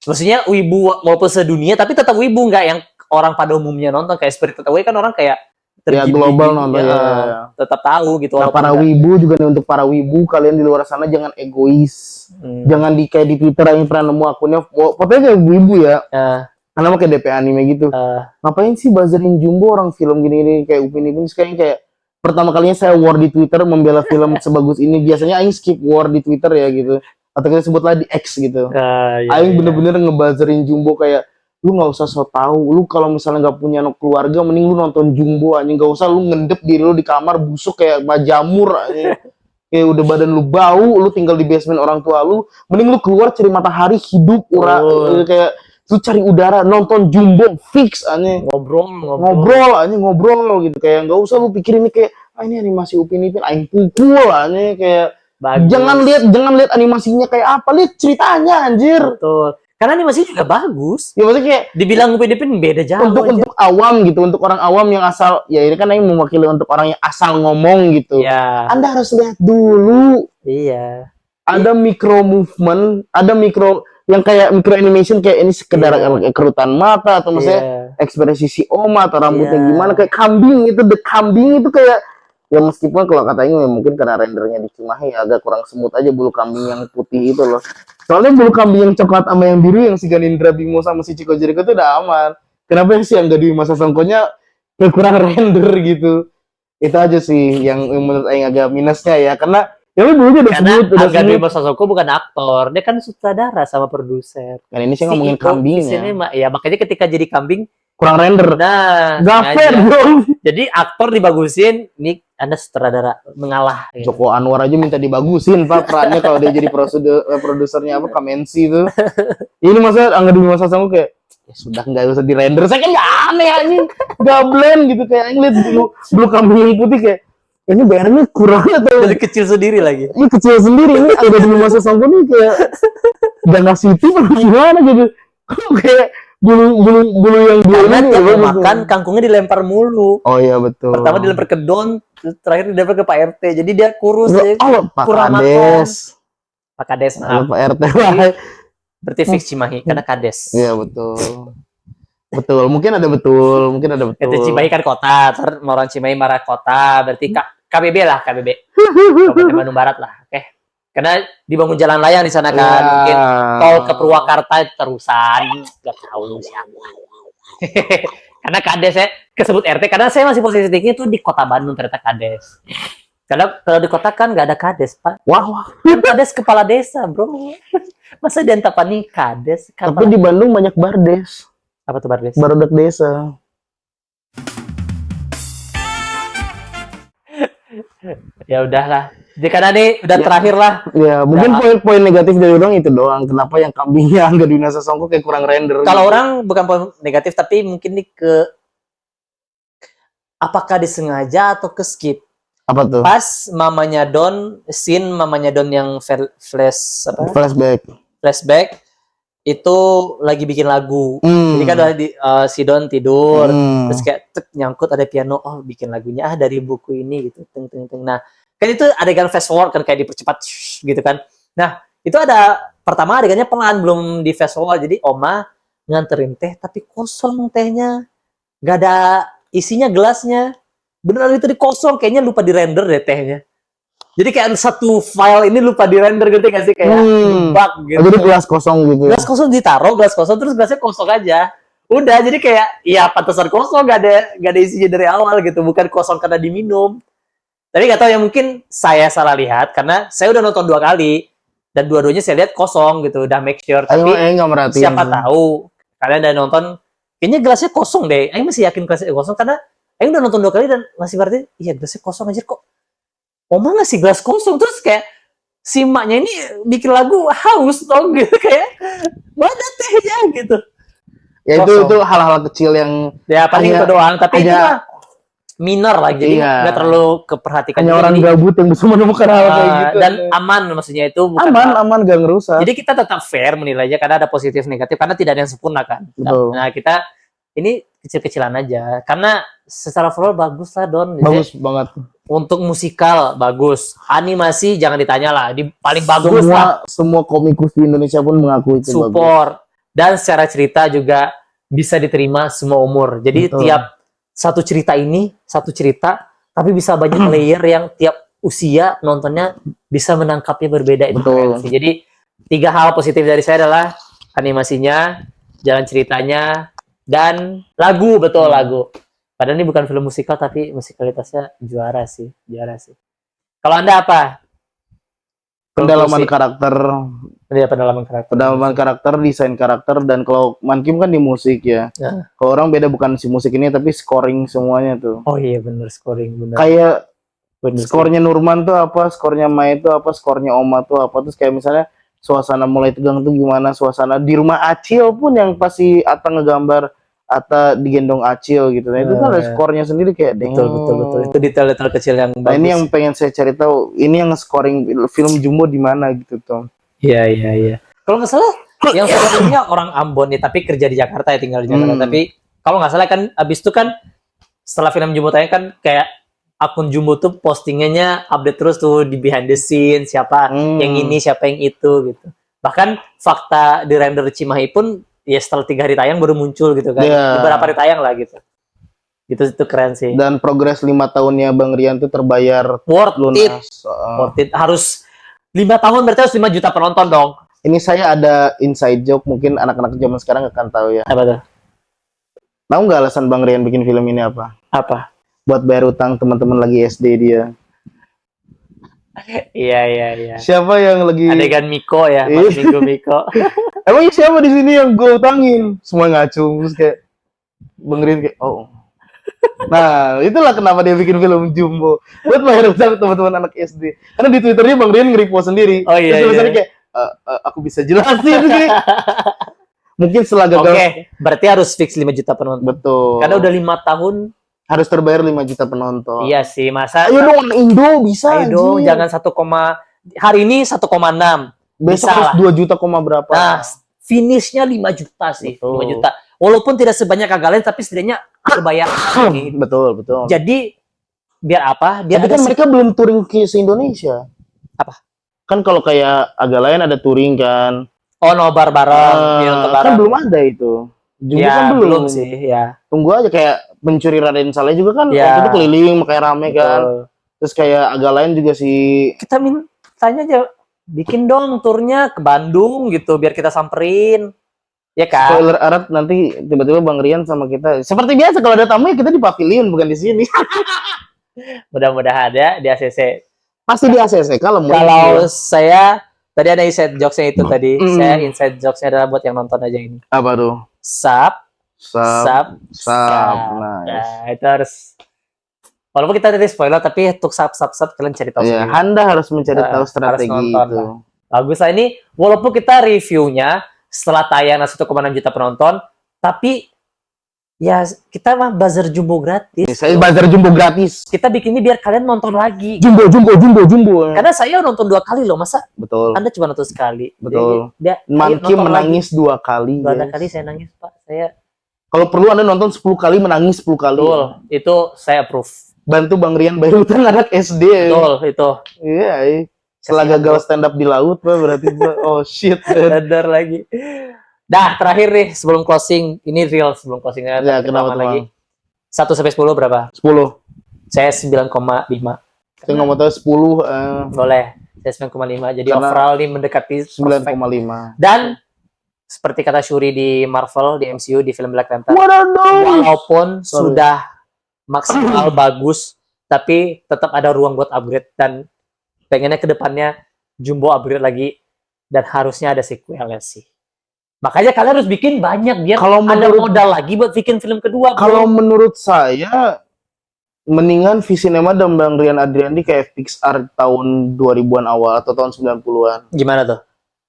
Speaker 1: Maksudnya wibu walaupun sedunia, tapi tetap wibu, nggak yang orang pada umumnya nonton. Kayak Spirited Away kan orang kayak
Speaker 2: ya global nonton ya.
Speaker 1: Tetap tahu gitu.
Speaker 2: Nah, para wibu juga nih, untuk para wibu kalian di luar sana jangan egois. Jangan kayak di Twitter yang pernah nemu akunnya fotonya kayak wibu ya. Karena mau kayak DP anime gitu. Ngapain sih buzzerin Jumbo orang film gini-gini kayak Upin Ipin, kayak pertama kalinya saya war di Twitter membela film sebagus ini. Biasanya aing skip war di Twitter ya gitu. Atau kita sebutlah di X gitu. Aing bener-bener ngebuzzerin Jumbo kayak lu nggak usah so tahu, lu kalau misalnya nggak punya anak keluarga mending lu nonton Jumbo anjing, nggak usah lu ngendep diri lu di kamar busuk kayak majamur anjing. Kayak udah badan lu bau, lu tinggal di basement orang tua lu, mending lu keluar cari matahari hidup kayak lu cari udara, nonton Jumbo fix anjing. Ngobrol anjing, ngobrol gitu, kayak nggak usah lu pikir ini kayak ini animasi Upin Ipin aing pukul anjing, kayak bagus. Jangan lihat animasinya kayak apa, lihat ceritanya anjir.
Speaker 1: Betul. Karena animasinya juga bagus.
Speaker 2: Ya maksudnya kayak
Speaker 1: dibilang Upin Ipin beda jauh.
Speaker 2: Untuk awam gitu, untuk orang awam yang asal, ya ini kan yang mewakili untuk orang yang asal ngomong gitu.
Speaker 1: Ya.
Speaker 2: Anda harus lihat dulu.
Speaker 1: Iya.
Speaker 2: Ada micro movement, ada micro yang kayak micro animation kayak ini sekedar kerutan mata atau misalnya ekspresi si Oma atau rambutnya gimana, kayak kambing itu, the kambing itu kayak ya meskipun kalau katanya mungkin karena rendernya di Cimahi agak kurang semut aja bulu kambing yang putih itu loh. Soalnya bulu kambing yang coklat sama yang biru yang si Ganindra Bimo sama si Chico Jericho itu udah aman. Kenapa sih yang Gadwi Masa Songkonya kurang render gitu? Itu aja sih yang menurut Aing agak minusnya ya, karena ya bulunya udah semut.
Speaker 1: Karena Gadwi Masa Songko bukan aktor, dia kan sutradara sama produser.
Speaker 2: Kan ini sih ngomongin kambingnya.
Speaker 1: Ya makanya ketika jadi kambing
Speaker 2: kurang render.
Speaker 1: Nah,
Speaker 2: gak fair dong.
Speaker 1: Jadi aktor dibagusin, nih Anda sutradara mengalah.
Speaker 2: Joko Anwar aja minta dibagusin Pak perannya kalau dia jadi produsernya apa Kamensi itu. Ini masa Angga Dwi Masa Songko kayak ya sudah nggak usah di render. Saya kan nggak aneh anjing, nggak blend gitu kayak anjing lihat bulu kambing yang putih kayak ini bayarnya kurang atau
Speaker 1: dari kecil sendiri lagi.
Speaker 2: Ini kecil sendiri ini Angga Dwi Masa Songko nih kayak udah ngasih tip apa gimana gitu. Kok kayak bulu yang dua
Speaker 1: karena
Speaker 2: ini
Speaker 1: tiap makan kangkungnya dilempar mulu.
Speaker 2: Oh iya betul.
Speaker 1: Pertama dilempar ke Don, terakhir dilempar ke Pak RT. Jadi dia kurus ya.
Speaker 2: Pak Kades.
Speaker 1: Pak Kades, maaf.
Speaker 2: Pak RT.
Speaker 1: Berarti fix Cimahi karena Kades.
Speaker 2: Iya betul. Betul, mungkin ada betul.
Speaker 1: Itu Cimahi kan kota, orang Cimahi marah kota, berarti KBB lah, KBB. Kabupaten Bandung Barat lah. Oke. Karena dibangun jalan layang di sana kan, mungkin tol ke Purwakarta terusan, nggak tahu siapa. Karena Kades saya kesebut RT, karena saya masih posisi tinggi itu di kota Bandung ternyata Kades. Karena kalau di kota kan nggak ada Kades Pak.
Speaker 2: Wah.
Speaker 1: Kan Kades kepala desa bro. Masa di Antapani Kades?
Speaker 2: Tapi di Bandung banyak bardes.
Speaker 1: Apa tuh bardes?
Speaker 2: Barudak desa.
Speaker 1: Ya udahlah. Jadi karena ini udah terakhir lah.
Speaker 2: Ya, mungkin poin-poin negatif dari orang itu doang. Kenapa yang kambingnya Angga Dwi Masa Songko kayak kurang render?
Speaker 1: Kalau orang bukan poin negatif, tapi mungkin nih apakah disengaja atau ke skip?
Speaker 2: Apa tuh?
Speaker 1: Pas mamanya Don yang flashback itu lagi bikin lagu. Jadi kan udah si Don tidur, terus kayak nyangkut ada piano, bikin lagunya dari buku ini gitu. Nah, kan itu adegan fast forward kan kayak dipercepat gitu kan. Nah, itu ada pertama adegannya pelan belum di fast forward. Jadi Oma nganterin teh tapi kosong tehnya. Gak ada isinya gelasnya. Beneran itu kosong, kayaknya lupa di render deh tehnya. Jadi kayak satu file ini lupa di render gitu gak sih, kayak bug gitu.
Speaker 2: Jadi gelas kosong gitu.
Speaker 1: Gelas kosong ditaruh, gelas kosong terus gelasnya kosong aja. Udah, jadi kayak ya pantesan kosong, gak ada isinya dari awal gitu, bukan kosong karena diminum. Tapi gak tahu ya, mungkin saya salah lihat karena saya udah nonton 2 kali dan dua-duanya saya lihat kosong gitu, udah make sure. Tapi siapa tahu kalian udah nonton, kayaknya gelasnya kosong deh. Aing masih yakin gelasnya kosong karena Aing udah nonton 2 kali dan masih berarti iya gelasnya kosong aja kok. Oma ngasih gelas kosong terus kayak si maknya ini bikin lagu haus dong gitu, kayak mana tehnya gitu.
Speaker 2: Ya itu hal-hal kecil yang
Speaker 1: ya paling itu doang, tapi itu mah minor lah, jadi nggak terlalu keperhatikan.
Speaker 2: Hanya orang gabut yang bisa menemukan hal kayak gitu.
Speaker 1: Dan aman, maksudnya itu bukan
Speaker 2: aman gak ngerusak.
Speaker 1: Jadi kita tetap fair menilainya karena ada positif negatif, karena tidak ada yang sempurna kan.
Speaker 2: Betul.
Speaker 1: Nah kita ini kecil-kecilan aja, karena secara overall bagus lah Don.
Speaker 2: Bagus banget.
Speaker 1: Untuk musikal bagus, animasi jangan ditanya lah, paling bagus lah.
Speaker 2: Semua komikus di Indonesia pun mengaku itu
Speaker 1: support bagus. Dan secara cerita juga bisa diterima semua umur. Jadi tiap satu cerita, tapi bisa banyak layer yang tiap usia nontonnya bisa menangkapnya berbeda. Itu jadi 3 hal positif dari saya adalah animasinya, jalan ceritanya, dan lagu. Lagu. Padahal ini bukan film musikal, tapi musikalitasnya juara sih. Kalau Anda apa?
Speaker 2: Pendalaman karakter.
Speaker 1: Pendalaman karakter,
Speaker 2: desain karakter, dan kalau Mankim kan di musik ya. Kalau orang beda, bukan si musik ini, tapi scoring semuanya tuh.
Speaker 1: Oh iya bener, scoring bener.
Speaker 2: Kayak skornya Nurman tuh apa, skornya Mai tuh apa, skornya Oma tuh apa. Terus kayak misalnya suasana mulai tegang tuh gimana, suasana di rumah Acil pun yang pasti Ata ngegambar Ata digendong Acil gitu. Nah itu kan ada skornya sendiri kayak
Speaker 1: betul. Itu detail-detail kecil yang bagus.
Speaker 2: Nah ini yang pengen saya cari tahu, ini yang scoring film Jumbo di mana gitu tuh.
Speaker 1: Iya. Kalau nggak salah yang sebelumnya orang Ambon nih, tapi kerja di Jakarta ya, tinggal di Jakarta. Tapi kalau nggak salah kan abis itu kan setelah film Jumbo tayang kan kayak akun Jumbo tuh postingannya update terus tuh di behind the scene, siapa yang ini, siapa yang itu gitu. Bahkan fakta di render Cimahi pun ya setelah 3 hari tayang baru muncul gitu kan. Beberapa hari tayang lah gitu. Itu keren sih.
Speaker 2: Dan progres 5 tahunnya Bang Rian tuh terbayar
Speaker 1: worth it. Harus 5 tahun berarti harus 5 juta penonton dong.
Speaker 2: Ini saya ada inside joke, mungkin anak-anak zaman sekarang akan tahu ya.
Speaker 1: Apa tuh?
Speaker 2: Tahu nggak alasan Bang Rian bikin film ini apa?
Speaker 1: Apa?
Speaker 2: Buat bayar utang teman-teman lagi SD dia.
Speaker 1: Iya.
Speaker 2: Siapa yang lagi
Speaker 1: adegan Miko ya, Minggu Miko.
Speaker 2: Emang siapa di sini yang gue utangin? Semua ngacu, terus kayak Bang Rian kayak Nah, itulah kenapa dia bikin film Jumbo. Buat bayar utang teman-teman anak SD. Karena di Twitternya Bang Rian nge-repost sendiri.
Speaker 1: Oh iya.
Speaker 2: Terus kayak aku bisa jelasin sih. Mungkin setelah gagal.
Speaker 1: Oke, berarti harus fix 5 juta penonton.
Speaker 2: Betul.
Speaker 1: Karena udah 5 tahun
Speaker 2: harus terbayar 5 juta penonton.
Speaker 1: Iya sih, masa.
Speaker 2: Ayo dong Indo bisa.
Speaker 1: Ayo dong, jangan 1, hari ini 1,6.
Speaker 2: Besok harus 2 juta berapa.
Speaker 1: Nah, finishnya 5 juta sih. Betul. 5 juta. Walaupun tidak sebanyak Gagal Lain, tapi setidaknya terbayar.
Speaker 2: Betul.
Speaker 1: Jadi biar apa? Biar
Speaker 2: tapi kan mereka belum touring ke se-Indonesia.
Speaker 1: Apa?
Speaker 2: Kan kalau kayak agak lain ada touring kan.
Speaker 1: Oh, nobar bareng.
Speaker 2: Kan belum ada itu.
Speaker 1: Jumbo ya, kan belum sih, ya.
Speaker 2: Tunggu aja kayak Pencuri Raden Saleh juga kan waktu itu keliling kayak rame kan. Terus kayak agak lain juga sih.
Speaker 1: Kita tanya aja, bikin dong turnya ke Bandung gitu biar kita samperin. Ya kan?
Speaker 2: Spoiler alert, nanti tiba-tiba Bang Rian sama kita. Seperti biasa kalau ada tamu ya kita di pavilion bukan di sini.
Speaker 1: Mudah-mudahan ya di ACC.
Speaker 2: Pasti di ACC kalau
Speaker 1: saya tadi ada inside jokes-nya itu tadi. Saya inside jokes-nya adalah buat yang nonton aja ini.
Speaker 2: Apa tuh?
Speaker 1: Sub.
Speaker 2: Nice.
Speaker 1: Nah, itu harus. Walaupun kita tadi spoiler, tapi untuk sub kalian cari tahu sendiri.
Speaker 2: Anda harus mencari tahu strategi itu.
Speaker 1: Bagus lah ini. Walaupun kita reviewnya setelah tayang 1,6 juta penonton, tapi ya kita mah buzzer Jumbo gratis.
Speaker 2: Saya buzzer Jumbo gratis.
Speaker 1: Kita bikin ini biar kalian nonton lagi.
Speaker 2: Jumbo.
Speaker 1: Karena saya nonton 2 kali loh, masa?
Speaker 2: Betul.
Speaker 1: Anda cuma nonton sekali.
Speaker 2: Betul. Mankim menangis 2 kali.
Speaker 1: 2 kali saya nangis, Pak.
Speaker 2: Kalau perlu Anda nonton 10 kali, menangis 10 kali.
Speaker 1: Betul. Itu saya approve.
Speaker 2: Bantu Bang Rian bayar utang anak SD.
Speaker 1: Betul, itu.
Speaker 2: Iya. Setelah gagal stand up di laut, berarti oh shit.
Speaker 1: Sadar lagi. Dah, terakhir nih sebelum closing. Ini real sebelum closingnya.
Speaker 2: Ya, kenapa
Speaker 1: lagi? 1 sampai 10 berapa?
Speaker 2: 10.
Speaker 1: Saya 9,5.
Speaker 2: Saya nggak mau tahu 10.
Speaker 1: Boleh. Saya 9,5. Jadi karena overall ini mendekati
Speaker 2: 9,5.
Speaker 1: Dan seperti kata Shuri di Marvel, di MCU, di film Black Panther.
Speaker 2: Walaupun
Speaker 1: sudah maksimal bagus, tapi tetap ada ruang buat upgrade. Dan pengennya ke depannya Jumbo upgrade lagi. Dan harusnya ada sequelnya sih. Makanya kalian harus bikin banyak biar kalau ada modal lagi buat bikin film kedua.
Speaker 2: Kalau menurut saya mendingan Visinema dan Bang Rian Adriandi kayak Pixar tahun 2000-an awal atau tahun 90-an.
Speaker 1: Gimana tuh?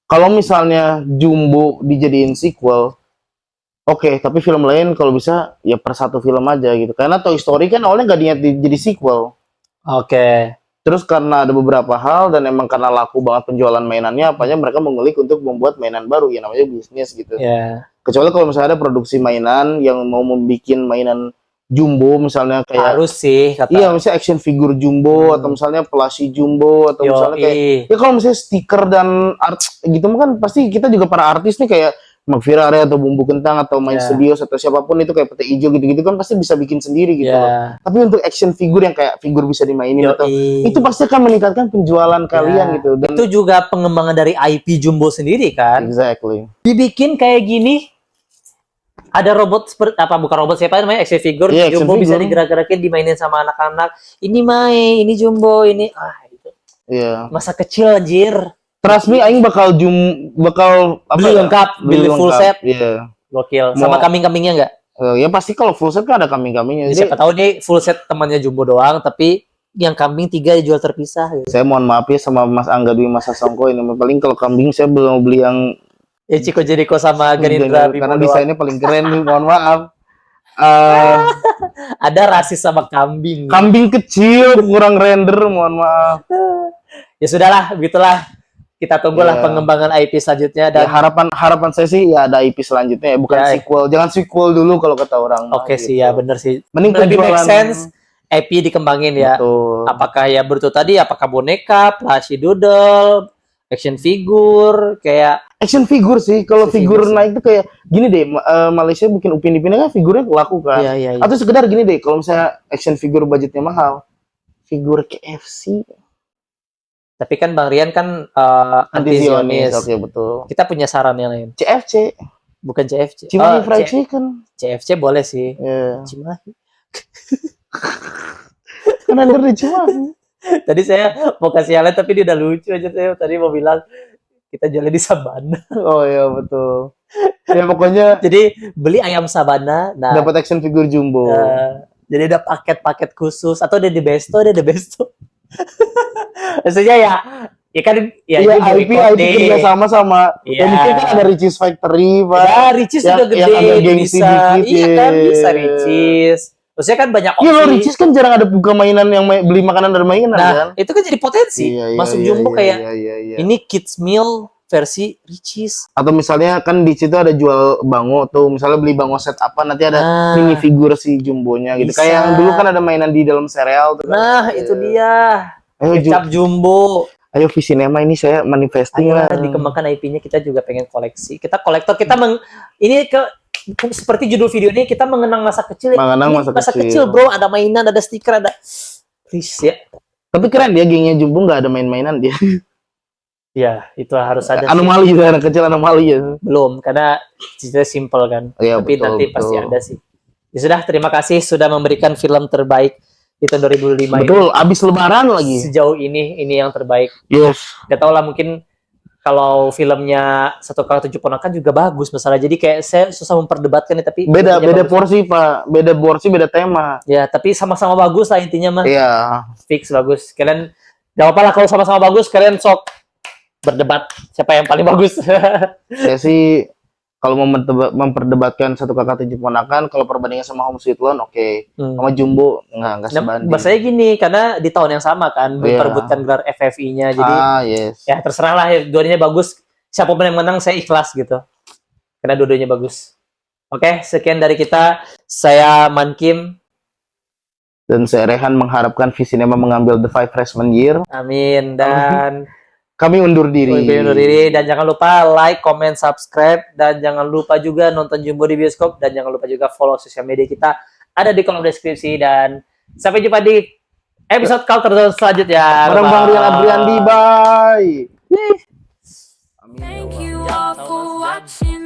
Speaker 2: Kalau misalnya Jumbo dijadiin sequel, Oke, tapi film lain kalau bisa ya per satu film aja gitu. Karena Toy Story kan awalnya nggak niat jadi sequel.
Speaker 1: Oke.
Speaker 2: Terus karena ada beberapa hal dan emang karena laku banget penjualan mainannya, apanya mereka mengulik untuk membuat mainan baru yang namanya bisnis gitu.
Speaker 1: Ya.
Speaker 2: Kecuali kalau misalnya ada produksi mainan yang mau membuat mainan jumbo misalnya kayak
Speaker 1: Harus sih kata.
Speaker 2: iya misalnya action figure jumbo atau misalnya plushie jumbo atau misalnya kayak ya kalau misalnya stiker dan art gitu kan pasti kita juga para artis nih kayak McFirare atau Bumbu Kentang atau My Studios atau siapapun itu kayak pete hijau gitu-gitu kan pasti bisa bikin sendiri gitu loh. Tapi untuk action figure yang kayak figur bisa dimainin atau itu pasti akan meningkatkan penjualan kalian gitu. Dan
Speaker 1: itu juga pengembangan dari IP Jumbo sendiri kan.
Speaker 2: Exactly.
Speaker 1: Dibikin kayak gini ada robot seperti apa bukan robot siapa namanya action figure Jumbo bisa digerak-gerakin dimainin sama anak-anak. Ini main, ini Jumbo, ini itu.
Speaker 2: Iya.
Speaker 1: Masa kecil anjir.
Speaker 2: Trust me, aing bakal
Speaker 1: beli lengkap, beli full set.
Speaker 2: Iya.
Speaker 1: Gokil. Sama kambing-kambingnya enggak?
Speaker 2: Ya pasti kalau full set kan ada kambing-kambingnya.
Speaker 1: Siapa tahu nih full set temannya Jumbo doang, tapi yang kambing 3 dijual terpisah. Gitu.
Speaker 2: Saya mohon maaf ya sama Mas Angga Dwi Mas Sasongko ini. Paling kalau kambing saya belum beli yang
Speaker 1: Chico Jericho sama Gerindra
Speaker 2: karena desainnya paling keren nih. Mohon maaf.
Speaker 1: Ada rasis sama kambing.
Speaker 2: Kambing kecil kurang render, mohon maaf.
Speaker 1: Ya sudahlah, begitulah. Kita tunggulah pengembangan IP selanjutnya dan
Speaker 2: harapan saya sih ya ada IP selanjutnya ya, bukan sequel. Jangan sequel dulu kalau kata orang.
Speaker 1: Oke sih ya, bener sih.
Speaker 2: Mending
Speaker 1: lebih make sense IP dikembangin ya. Betul. Apakah ya betul tadi apakah boneka, plushie doodle, action figure kayak
Speaker 2: action figure sih. Kalau figur naik tuh kayak gini deh, Malaysia bikin Upin Ipin kan figurnya laku kan.
Speaker 1: Iya.
Speaker 2: Atau sekedar gini deh, kalau misalnya action figure budgetnya mahal, figur KFC.
Speaker 1: Tapi kan Bang Rian kan anti Zionis.
Speaker 2: Oke, betul.
Speaker 1: Kita punya saran yang lain.
Speaker 2: CFC.
Speaker 1: Bukan CFC.
Speaker 2: Cimahi Fried Chicken.
Speaker 1: CFC boleh sih. Cimahi.
Speaker 2: Kan ada di Cimahi.
Speaker 1: Tadi saya mau kasih yang lain tapi dia udah lucu aja. Saya tadi mau bilang kita jualnya di Sabana.
Speaker 2: Oh iya betul. Ya pokoknya.
Speaker 1: Jadi beli ayam Sabana. Nah,
Speaker 2: dapat action figure jumbo.
Speaker 1: Jadi ada paket-paket khusus atau ada di Besto, Maksudnya ya kan ya
Speaker 2: IP kerja sama ya mungkin kan ada Richeese Factory Pak.
Speaker 1: Ya Richeese juga gede yang bisa. Iya kan bisa Richeese. Maksudnya kan banyak opsi.
Speaker 2: Iya loh Richeese kan jarang ada buka mainan yang beli makanan dari mainan kan.
Speaker 1: Itu kan jadi potensi. Masuk Jumbo kayak ini kids meal versi Richeese.
Speaker 2: Atau misalnya kan di situ ada jual bango tuh, misalnya beli bango set apa nanti ada mini figur si Jumbonya gitu. Kayak yang dulu kan ada mainan di dalam sereal tuh.
Speaker 1: Nah, itu dia. Kecap Jumbo.
Speaker 2: Ayo Visinema ini saya manifesting lah.
Speaker 1: Dikembangkan IP-nya kita juga pengen koleksi. Kita kolektor, kita ini seperti judul video ini kita mengenang masa kecil. Masa kecil bro, ada mainan, ada stiker, ada please ya.
Speaker 2: Tapi keren dia gengnya Jumbo nggak ada main-mainan dia.
Speaker 1: Ya, itu harus ada.
Speaker 2: Anomali ya, anak kecil anomali ya.
Speaker 1: Belum, karena ceritanya simple kan.
Speaker 2: Ya,
Speaker 1: tapi
Speaker 2: betul,
Speaker 1: nanti pasti ada sih. Ya sudah, terima kasih sudah memberikan film terbaik di tahun 2005
Speaker 2: betul, ini. Abis lebaran lagi.
Speaker 1: Sejauh ini yang terbaik.
Speaker 2: Yes.
Speaker 1: Gak tau lah, mungkin kalau filmnya 1x7 Ponakan juga bagus masalah. Jadi kayak saya susah memperdebatkan nih, tapi
Speaker 2: beda porsi Pak, beda porsi, beda tema.
Speaker 1: Ya, tapi sama-sama bagus lah intinya mah.
Speaker 2: Iya.
Speaker 1: Fix bagus. Kalian gak apa-apa lah kalau sama-sama bagus, kalian sok berdebat siapa yang paling bagus.
Speaker 2: Saya sih kalau mau memperdebatkan 1x7 Ponakan, kalau perbandingan sama Home Sweet Loan oke. Sama Jumbo enggak sebanding.
Speaker 1: Bahasanya gini, karena di tahun yang sama kan memperebutkan gelar FFI-nya. Jadi ya terserah lah, dua-duanya bagus. Siapapun yang menang saya ikhlas gitu. Karena dua-duanya bagus. Oke, sekian dari kita. Saya Mankim
Speaker 2: dan saya Rehan mengharapkan Visinema mengambil The Five Freshman Year.
Speaker 1: Amin. Dan
Speaker 2: kami undur diri.
Speaker 1: Dan jangan lupa like, comment, subscribe, dan jangan lupa juga nonton Jumbo di bioskop, dan jangan lupa juga follow sosial media kita ada di kolom deskripsi. Dan sampai jumpa di episode Culture selanjutnya.
Speaker 2: Bareng Bang Rian Adriandi, bye.
Speaker 3: Thank you all for watching.